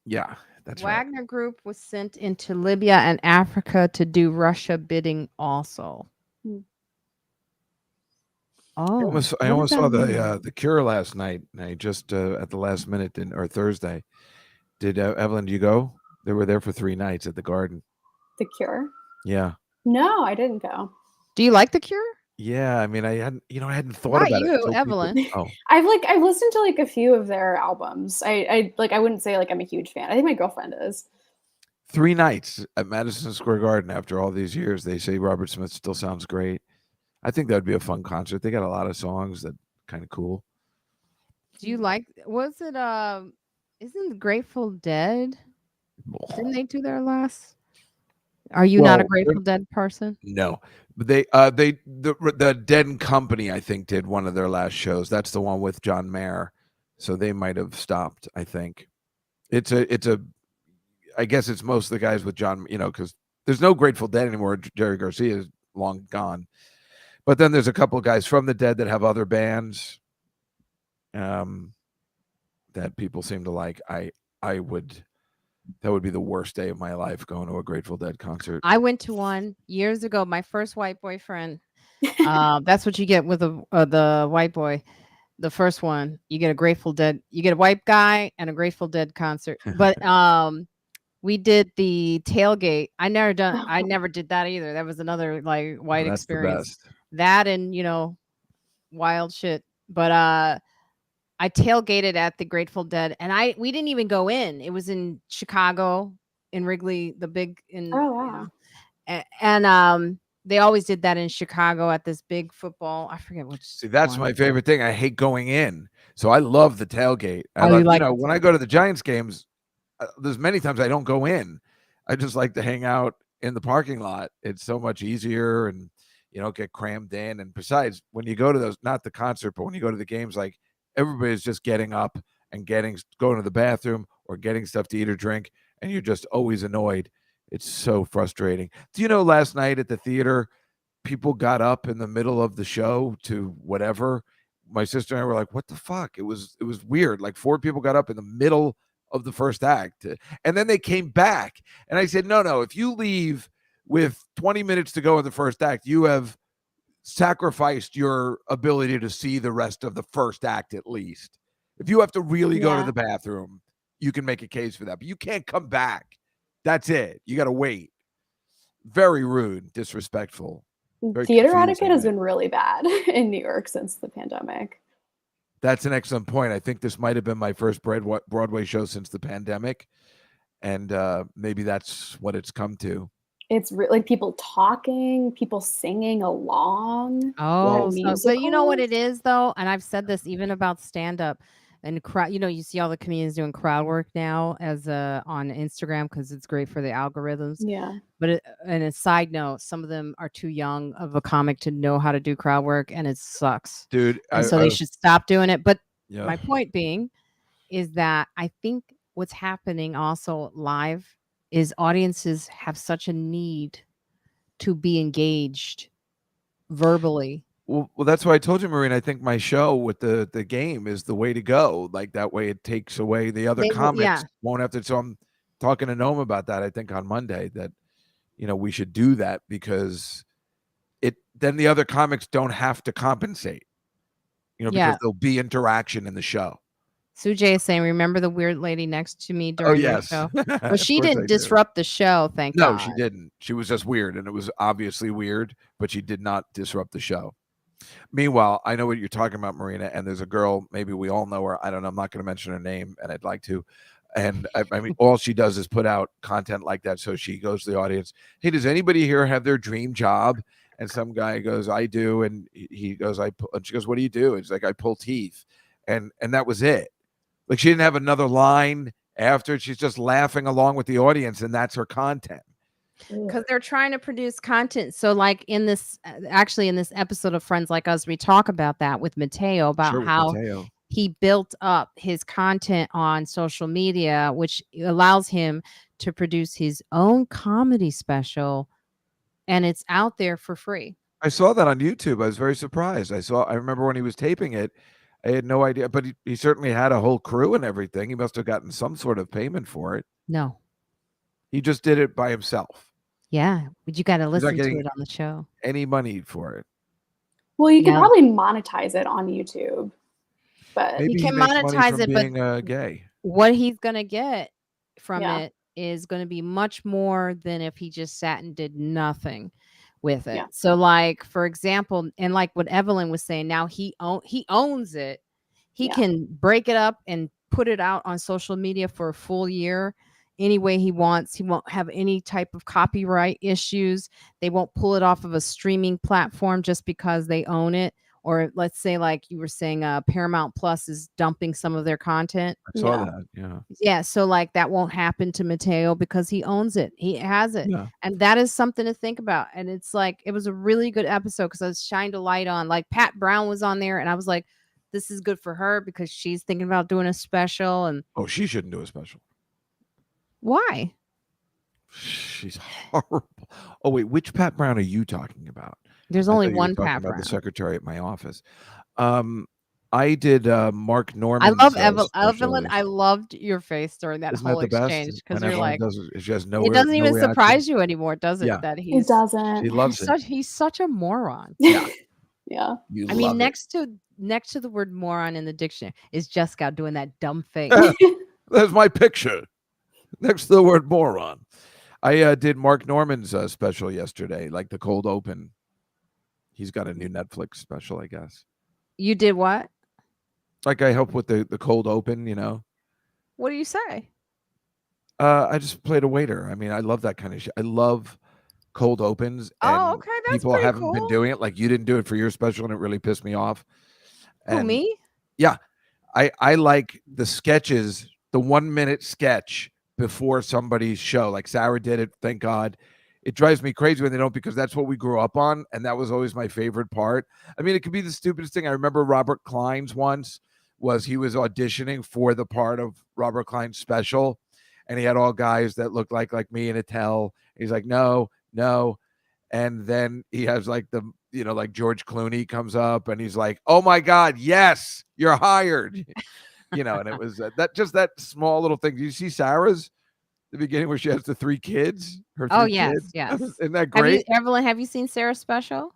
Yeah, that's right. Wagner Group was sent into Libya and Africa to do Russia bidding also. Hmm. I Oh, almost what does saw that mean? the Cure last night, and I just at the last minute or Thursday. Did Evelyn? Did you go? They were there for 3 nights at the Garden. The Cure? Yeah, No, I didn't go. Do you like The Cure? yeah. I mean, I hadn't thought Not about it you, until people. Evelyn. Oh, I've listened to like a few of their albums. I like I wouldn't say like I'm a huge fan. I think my girlfriend is. 3 nights at Madison Square Garden after all these years. They say Robert Smith still sounds great. I think that would be a fun concert. They got a lot of songs that kind of cool. Do you like was it isn't Grateful Dead? Didn't they do their last? Are you not a Well, Grateful Dead person? no, but the Dead and Company, I think, did one of their last shows. That's the one with John Mayer, so they might have stopped. I think it's a. I guess it's most of the guys with John, because there's no Grateful Dead anymore. Jerry Garcia is long gone, but then there's a couple of guys from the Dead that have other bands, that people seem to like. That would be the worst day of my life, going to a Grateful Dead concert. I went to one years ago. My first white boyfriend. That's what you get with the white boy. The first one, you get a Grateful Dead. You get a white guy and a Grateful Dead concert. But we did the tailgate. I never did that either. That was another like white That's the experience. best. That and wild shit. But I tailgated at the Grateful Dead, and we didn't even go in. It was in Chicago, in Wrigley, the big Oh wow. and they always did that in Chicago at this big football. I forget which. See, that's one. my favorite thing. I hate going in, so I love the tailgate. I Oh, you love, like the when I go to the Giants games, there's many times I don't go in. I just like to hang out in the parking lot. It's so much easier, and you don't get crammed in. And besides, when you go to those, not the concert, but when you go to the games, like everybody's just getting up and going to the bathroom or getting stuff to eat or drink, and you're just always annoyed. It's so frustrating. Do you know last night at the theater, people got up in the middle of the show to whatever? My sister and I were like, what the fuck? It was weird. Like 4 people got up in the middle of the first act, and then they came back. And I said, no, if you leave with 20 minutes to go in the first act, you have sacrificed your ability to see the rest of the first act. At least if you have to really go to the bathroom, you can make a case for that, but you can't come back. That's it. You got to wait. Very rude, disrespectful. Very Theater etiquette confusing. has been really bad in New York since the pandemic. That's an excellent point. I think this might have been my first Broadway show since the pandemic, and maybe that's what it's come to. It's like people talking, people singing along. Oh, so you know what it is though, and I've said this even about stand up and crowd. You see all the comedians doing crowd work now as on Instagram because it's great for the algorithms. Yeah. But and a side note, some of them are too young of a comic to know how to do crowd work, and it sucks, dude. And so they should stop doing it. But yeah. My point being is that I think what's happening also live is audiences have such a need to be engaged verbally. Well, that's why I told you, Marina. I think my show with the game is the way to go. Like that way, it takes away the other Yeah. comics won't have to. So I'm talking to Noam about that. I think on Monday that we should do that because then the other comics don't have to compensate. Because there'll be interaction in the show. Sujay is saying, remember the weird lady next to me Oh during your yes, show? Well, of she course I didn't do. disrupt the show, thank No, God. she didn't. She was just weird, and it was obviously weird, but she did not disrupt the show. Meanwhile, I know what you're talking about, Marina, and there's a girl, maybe we all know her. I don't know. I'm not going to mention her name, and I'd like to. And I mean, all she does is put out content like that. So she goes to the audience, hey, does anybody here have their dream job? And some guy goes, I do. And he goes, and she goes, what do you do? It's like, I pull teeth. And that was it. Like she didn't have another line after. She's just laughing along with the audience, and that's her content. Because they're trying to produce content. So, like in this episode of Friends Like Us, we talk about that with Mateo about how he built up his content on social media, which allows him to produce his own comedy special, and it's out there for free. I saw that on YouTube. I was very surprised. I remember when he was taping it, I had no idea, but he certainly had a whole crew and everything. He must have gotten some sort of payment for it. No. He just did it by himself. Yeah, but you got to listen to it on the show. Any money for it? Well, you could probably monetize it on YouTube, but maybe you can monetize it, being but gay. What he's gonna get from it is going to be much more than if he just sat and did nothing with it. So, like for example, and like what Evelyn was saying, now he owns it. He can break it up and put it out on social media for a full year any way he wants. He won't have any type of copyright issues. They won't pull it off of a streaming platform just because they own it. Or let's say, like you were saying, Paramount Plus is dumping some of their content. I saw that. Yeah. Yeah. So like that won't happen to Mateo because he owns it. He has it. Yeah. And that is something to think about. And it's like, it was a really good episode because I was shined a light on, like Pat Brown was on there, and I was like, this is good for her because she's thinking about doing a special. And she shouldn't do a special. Why? She's horrible. Oh wait, which Pat Brown are you talking about? There's only one Pat Brown. The secretary at my office. I did Mark Norman. I love Evelyn. I loved your face during that whole exchange because you're like, it doesn't even surprise you anymore, does it? That it doesn't. He loves it. He's such a moron. Yeah. I mean, next to the word moron in the dictionary is Juskow doing that dumb face. There's my picture next to the word moron. I did Mark Norman's special yesterday, like the cold open. He's got a new Netflix special, I guess. You did what? Like I helped with the cold open, What do you say? I just played a waiter. I mean, I love that kind of shit. I love cold opens. Oh, okay. That's people haven't been doing it. Like you didn't do it for your special, and it really pissed me off. And me? Yeah. I like the sketches, the 1 minute sketch before somebody's show. Like Sarah did it, thank God. It drives me crazy when they don't, because that's what we grew up on, and that was always my favorite part. I mean, it could be the stupidest thing. I remember Robert Klein's once he was auditioning for the part of Robert Klein's special, and he had all guys that looked like me in a tell. He's like, no. And then he has like like George Clooney comes up and he's like, oh my God, yes, you're hired. And it was that small little thing. Do you see Sarah's? The beginning where she has the 3 kids. Her 3 kids. Yes. Isn't that great? Evelyn, have you seen Sarah's special?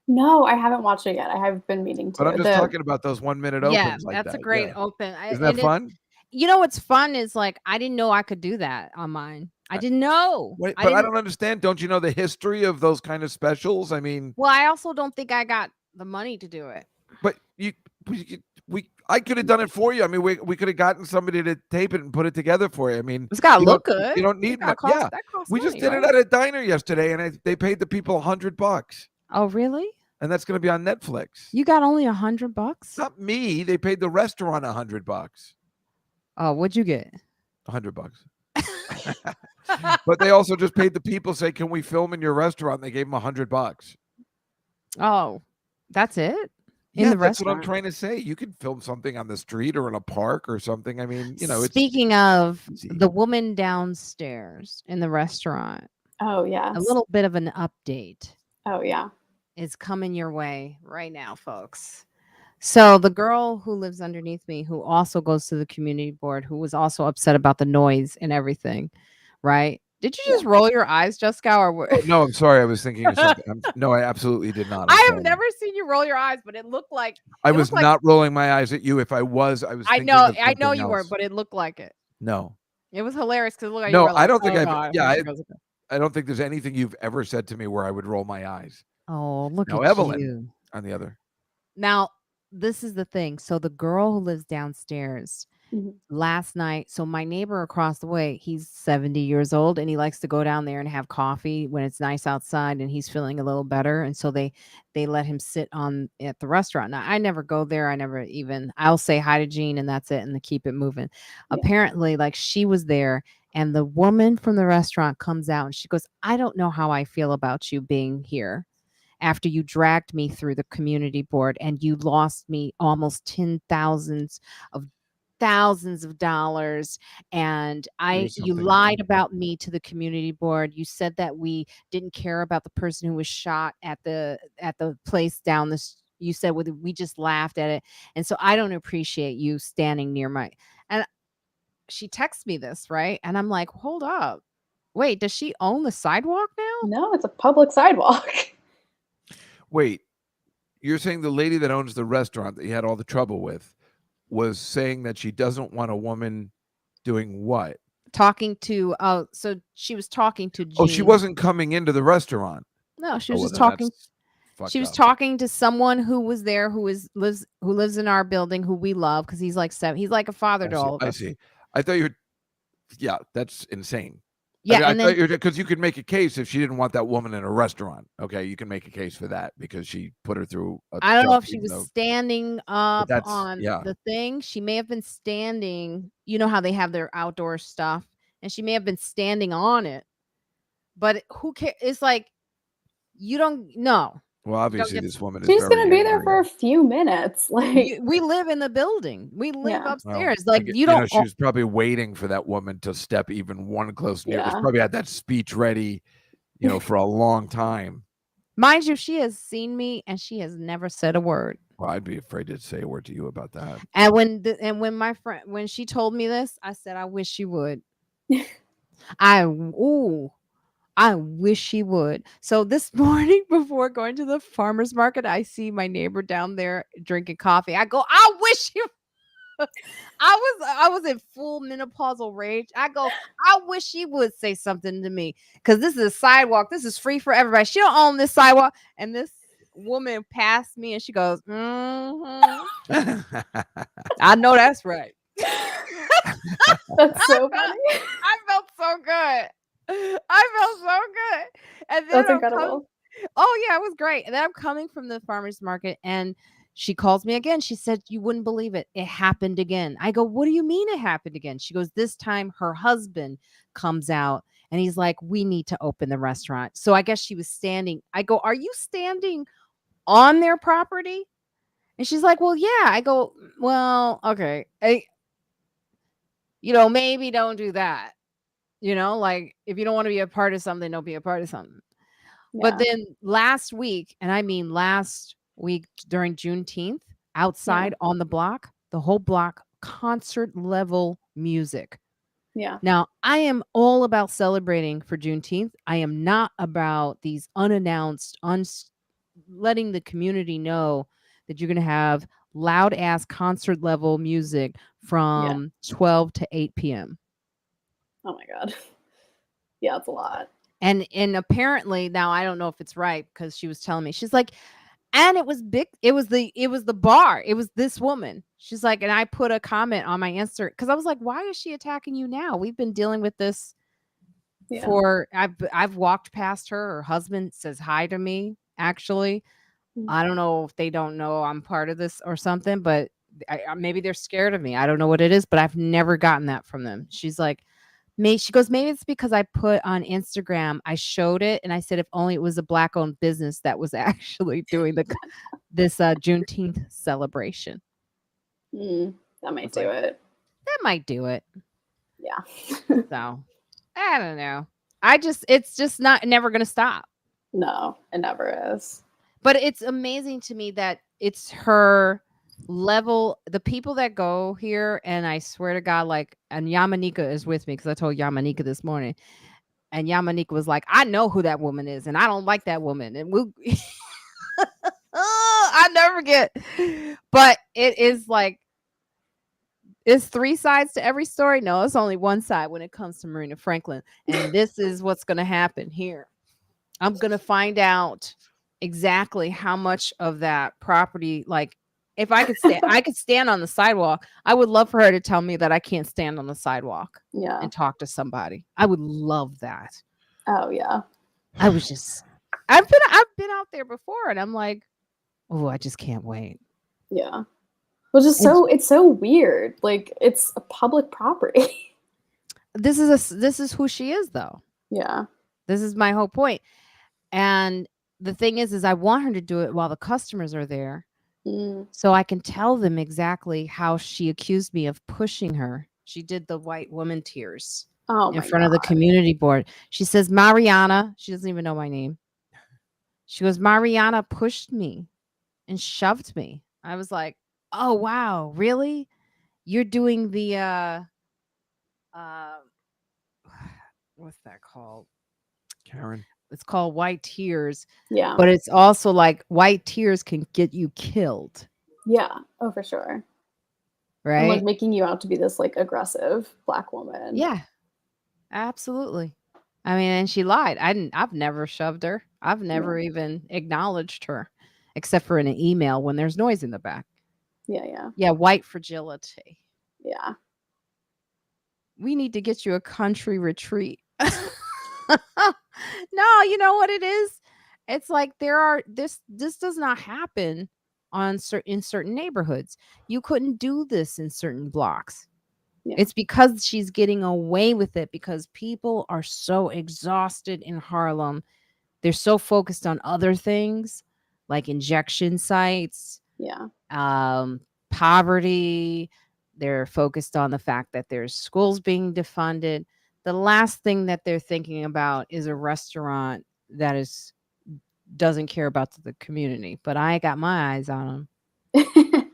No, I haven't watched it yet. I have been meaning to. But I'm just talking about those 1 minute opens. Yeah, like that's a great open. Isn't that fun? What's fun is like I didn't know I could do that on mine. I didn't know. Wait, but I don't understand. Don't you know the history of those kind of specials? I mean, well, I also don't think I got the money to do it. But I could have done it for you. I mean, we could have gotten somebody to tape it and put it together for you. I mean, it's got to look good. You don't need much. Yeah, we just did it at a diner yesterday, and they paid the people $100. Oh, really? And that's going to be on Netflix. You got only $100? Not me. They paid the restaurant $100. Oh, what'd you get? $100. But they also just paid the people. Say, can we film in your restaurant? And they gave them $100. Oh, that's it. That's what I'm trying to say. You could film something on the street or in a park or something. I mean, Speaking of the woman downstairs in the restaurant. Oh, yeah. A little bit of an update. Oh, yeah. is coming your way right now, folks. So the girl who lives underneath me, who also goes to the community board, who was also upset about the noise and everything, right? Did you Yeah. just roll your eyes, Juskow, or Oh, no, I'm sorry. I was thinking of something. No, I absolutely did not. I'm I have sorry. never seen you roll your eyes, but it looked like I was not rolling my eyes at you. If I was thinking of I know something you were, else. but it looked like it. No. It was hilarious because it looked like you No, were I like, don't think "Oh I've god, yeah, here she goes again." I don't think there's anything you've ever said to me where I would roll my eyes. Oh, look Now, at Evelyn, you. on the other. Now, this is the thing. So the girl who lives downstairs Mhm. last night, so my neighbor across the way, he's 70 years old and he likes to go down there and have coffee when it's nice outside and he's feeling a little better. And so they let him sit on at the restaurant. Now I never go there. I'll say hi to Jean and that's it and to keep it moving. Yeah. Apparently, like she was there and the woman from the restaurant comes out and she goes, "I don't know how I feel about you being here after you dragged me through the community board and you lost me almost 10,000s of thousands of dollars and Here's you something. lied about me to the community board. You said that we didn't care about the person who was shot at the place down this you said we just laughed at it. And so I don't appreciate you standing near my and she texts me this, right? And I'm like, "Hold up. Wait, does she own the sidewalk now?" No, it's a public sidewalk. Wait, you're saying the lady that owns the restaurant that you had all the trouble with was saying that she doesn't want a woman doing what? Talking to so she was talking to Oh, she Jean. wasn't coming into the restaurant. No, she Oh, was well, just then talking. that's She fucked was up. talking to someone who was there who lives in our building who we love because he's like he's like a father to all of I us. see. I thought you were yeah, that's insane. I Yeah, mean, I and then thought you were because you could make a case if she didn't want that woman in a restaurant. Okay, you can make a case for that because she put her through a I don't know stuff, if she even was though standing but up that's on yeah. the thing. She may have been standing. You know how they have their outdoor stuff, and she may have been standing on it. But who cares? It's like you don't know. Well, You don't obviously, get this woman is She's very gonna be there angry. for a few minutes. Like, we live in the building. We live yeah, Well, upstairs. Like you you know, don't. she was probably waiting for that woman to step even one close near. She yeah. probably had that speech ready, for a long time. Mind you, she has seen me and she has never said a word. Well, I'd be afraid to say a word to you about that. And when my friend when she told me this, I said, "I wish she would." Ooh, I wish she would. So this morning before going to the farmer's market, I see my neighbor down there drinking coffee. I go, "I wish you." I was in full menopausal rage. I go, "I wish she would say something to me because this is a sidewalk. This is free for everybody. She don't own this sidewalk." And this woman passed me and she goes, "Mm-hmm. I know that's right." That's so funny. I felt so good. I felt so good. And then That's I'm coming. incredible. Oh yeah, it was great. And then I'm coming from the farmer's market and she calls me again. She said, "You wouldn't believe it. It happened again." I go, "What do you mean it happened again?" She goes, "This time her husband comes out and he's like, 'We need to open the restaurant.'" So I guess she was standing. I go, "Are you standing on their property?" And she's like, "Well, yeah." I go, "Well, okay. Maybe don't do that. Like if you don't want to be a part of something, don't be a part of something." But Yeah, then last week, and I mean last week during Juneteenth, yeah, outside on the block, the whole block, concert level music. yeah, Now, I am all about celebrating for Juneteenth. I am not about these unannounced, letting the community know that you're going to have loud ass concert level music yeah. from 12 to 8 p.m. Oh my god. Yeah, it's a lot. And apparently now I don't know if it's right because she was telling me she's like, and it was big. It was the bar. It was this woman. She's like, and I put a comment on my Insta because I was like, why is she attacking you now? We've been dealing with this Yeah. for I've walked past her. Her husband says hi to me. Actually, Mm. I don't know if they don't know I'm part of this or something, but maybe they're scared of me. I don't know what it is, but I've never gotten that from them. She's like, she goes, maybe it's because I put on Instagram, I showed it and I said, if only it was a black owned business that was actually doing this Juneteenth celebration. That might It's do like it. That might do it. Yeah. So I don't know. It's just never going to stop. No, it never is. But it's amazing to me that it's her level, the people that go here, and I swear to God, like, and Yamanika is with me because I told Yamanika this morning, and Yamanika was like, I know who that woman is, and I don't like that woman. And we'll I never forget. But it is like, is 3 sides to every story? No, it's only one side when it comes to Marina Franklin. And this is what's going to happen here. I'm going to find out exactly how much of that property, like, if I could stand on the sidewalk. I would love for her to tell me that I can't stand on the sidewalk Yeah. and talk to somebody. I would love that. Oh yeah. I was just I've been out there before, and I'm like, oh, I just can't wait. Yeah. Which is it's so weird. Like, it's a public property. This is who she is, though. Yeah. This is my whole point. And the thing is I want her to do it while the customers are there. So I can tell them exactly how she accused me of pushing her. She did the white woman tears in front of the community board. She says, Mariana, she doesn't even know my name. She goes, Mariana pushed me and shoved me. I was like, oh, wow, really? You're doing the, what's that called? Karen. It's called white tears. Yeah. But it's also like white tears can get you killed. Yeah. Oh, for sure. Right. And like making you out to be this like aggressive Black woman. Yeah. Absolutely. I mean, and she lied. I've never shoved her. I've never even acknowledged her, except for in an email when there's noise in the back. Yeah, yeah. Yeah, white fragility. Yeah. We need to get you a country retreat. No, you know what it is? It's like this does not happen in certain neighborhoods. You couldn't do this in certain blocks. Yeah. It's because she's getting away with it because people are so exhausted in Harlem. They're so focused on other things like injection sites, Yeah. Poverty. They're focused on the fact that there's schools being defunded. The last thing that they're thinking about is a restaurant that doesn't care about the community. But I got my eyes on them.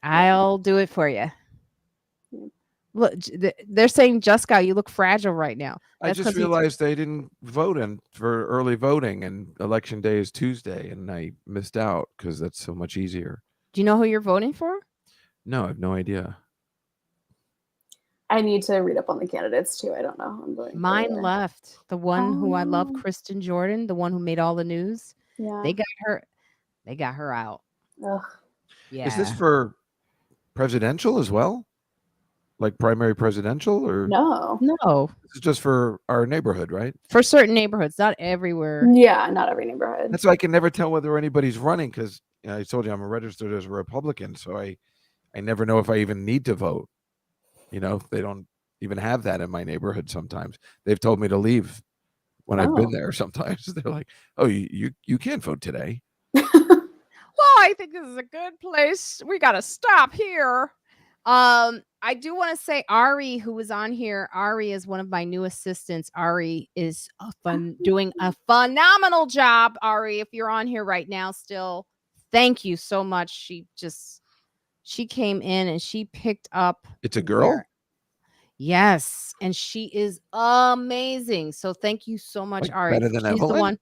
I'll do it for you. Look, they're saying, Juskow, you look fragile right now. That's I just realized they didn't vote for early voting, and election day is Tuesday, and I missed out because that's so much easier. Do you know who you're voting for? No, I have no idea. I need to read up on the candidates too. I don't know who I'm voting Mine for. left. The one who I love, Kristen Jordan, the one who made all the news. Yeah. They got her out. Ugh. Yeah. Is this for presidential as well? Like primary presidential or no? This is just for our neighborhood, right? For certain neighborhoods, not everywhere. Yeah, not every neighborhood. That's why I can never tell whether anybody's running because I told you I'm registered as a Republican, so I never know if I even need to vote. They don't even have that in my neighborhood. Sometimes they've told me to leave when I've been there. Sometimes they're like, "Oh, you can't vote today." Well, I think this is a good place. We got to stop here. I do want to say Ari, who was on here, Ari is one of my new assistants. Ari is doing a phenomenal job. Ari, if you're on here right now still, thank you so much. She came in and she picked up. It's a girl? Yes. And she is amazing. So thank you so much, like Ari. Better than She's Evelyn? the one.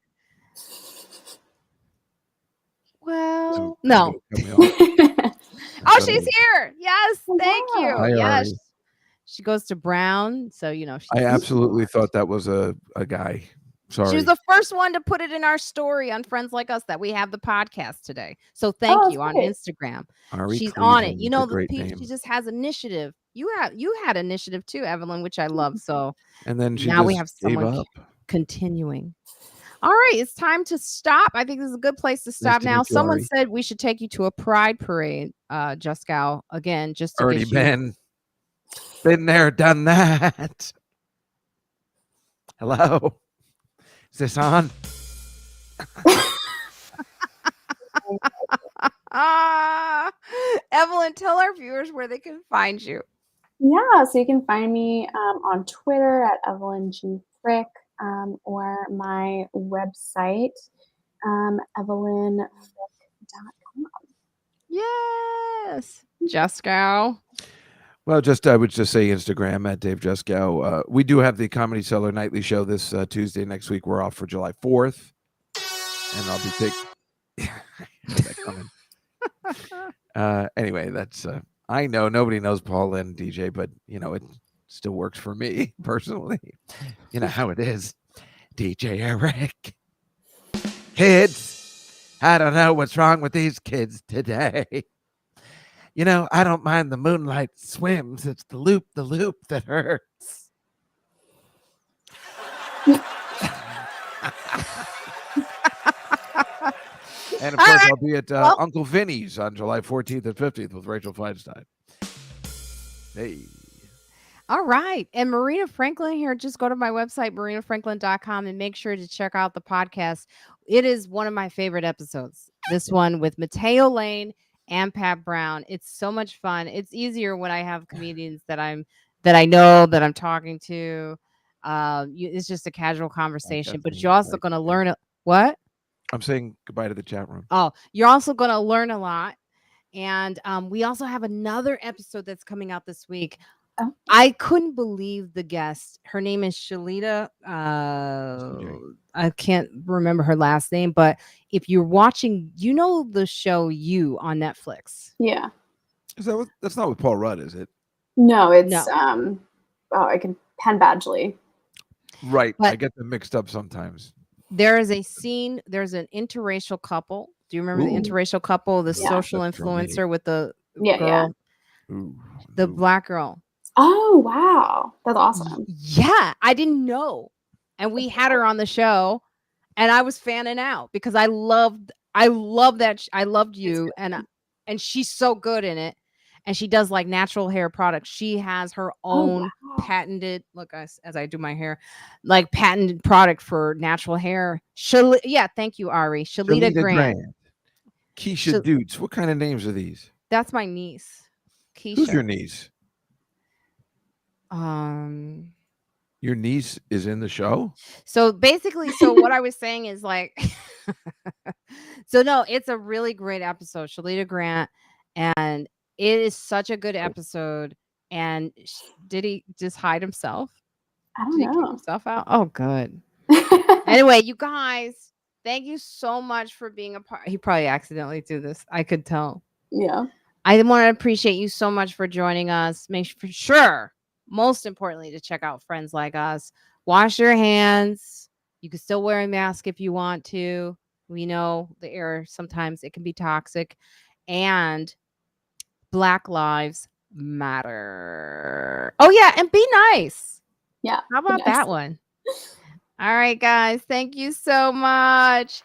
Well, no. Oh, she's here. Yes. Thank you. Hi, yes. Ari. She goes to Brown. So, I absolutely thought that was a guy. Sorry. She was the first one to put it in our story on Friends Like Us that we have the podcast today. So thank you on Instagram. Ari She's Cleveland, on it. The people, name. she just has initiative. You had initiative too, Evelyn, which I love. So and then now we have someone continuing. All right, it's time to stop. I think this is a good place to stop now. Someone said we should take you to a pride parade, Juskow, again, just to already been there, done that. Hello. Is this on? Evelyn, tell our viewers where they can find you. Yeah, so you can find me on Twitter at Evelyn G. Frick or my website, EvelynFrick.com. Yes. Juskow. Well, I would just say Instagram at Dave Juskow. We do have the Comedy Cellar Nightly Show this Tuesday. Next week, we're off for July 4th. And I'll be that coming. Anyway, that's I know nobody knows Paul and DJ, but it still works for me personally. You know how it is. DJ Eric. Kids, I don't know what's wrong with these kids today. I don't mind the moonlight swims. It's the loop that hurts. And of course, I'll be at Uncle Vinny's on July 14th and 15th with Rachel Feinstein. Hey. All right. And Marina Franklin here. Just go to my website, marinayfranklin.com, and make sure to check out the podcast. It is one of my favorite episodes. This one with Mateo Lane and Pat Brown. It's so much fun. It's easier when I have comedians that I know that I'm talking to. It's just a casual conversation, but you're also going to learn what? I'm saying goodbye to the chat room. Oh, you're also going to learn a lot. And we also have another episode that's coming out this week. Oh. I couldn't believe the guest. Her name is Shalita. I can't remember her last name, but if you're watching, the show You on Netflix. Yeah. That's not with Paul Rudd, is it? No, it's Penn Badgley. Right. But I get them mixed up sometimes. There is a scene, there's an interracial couple. Do you remember the interracial couple, the social influencer with the girl? The black girl. Oh, wow. That's awesome. Yeah, I didn't know. And we had her on the show and I was fanning out because I loved that. I loved You and she's so good in it. And she does like natural hair products. She has her own patented, look, as I do my hair, like patented product for natural hair. Thank you, Ari. Shalita Grant. Keisha Dutes. What kind of names are these? That's my niece. Keisha. Who's your niece? Your niece is in the show? So basically, what I was saying is like, no, it's a really great episode. Shalita Grant, and it is such a good episode. And did he just hide himself? I don't know. Did he kick himself out? Oh, good. Anyway, you guys, thank you so much for being a part. He probably accidentally did this. I could tell. Yeah. I want to appreciate you so much for joining us. Make sure, most importantly, to check out Friends Like Us. Wash your hands. You can still wear a mask if you want to. We know the air, sometimes it can be toxic. And Black Lives Matter. Oh, yeah. And be nice. Yeah. How about that one? All right, guys. Thank you so much.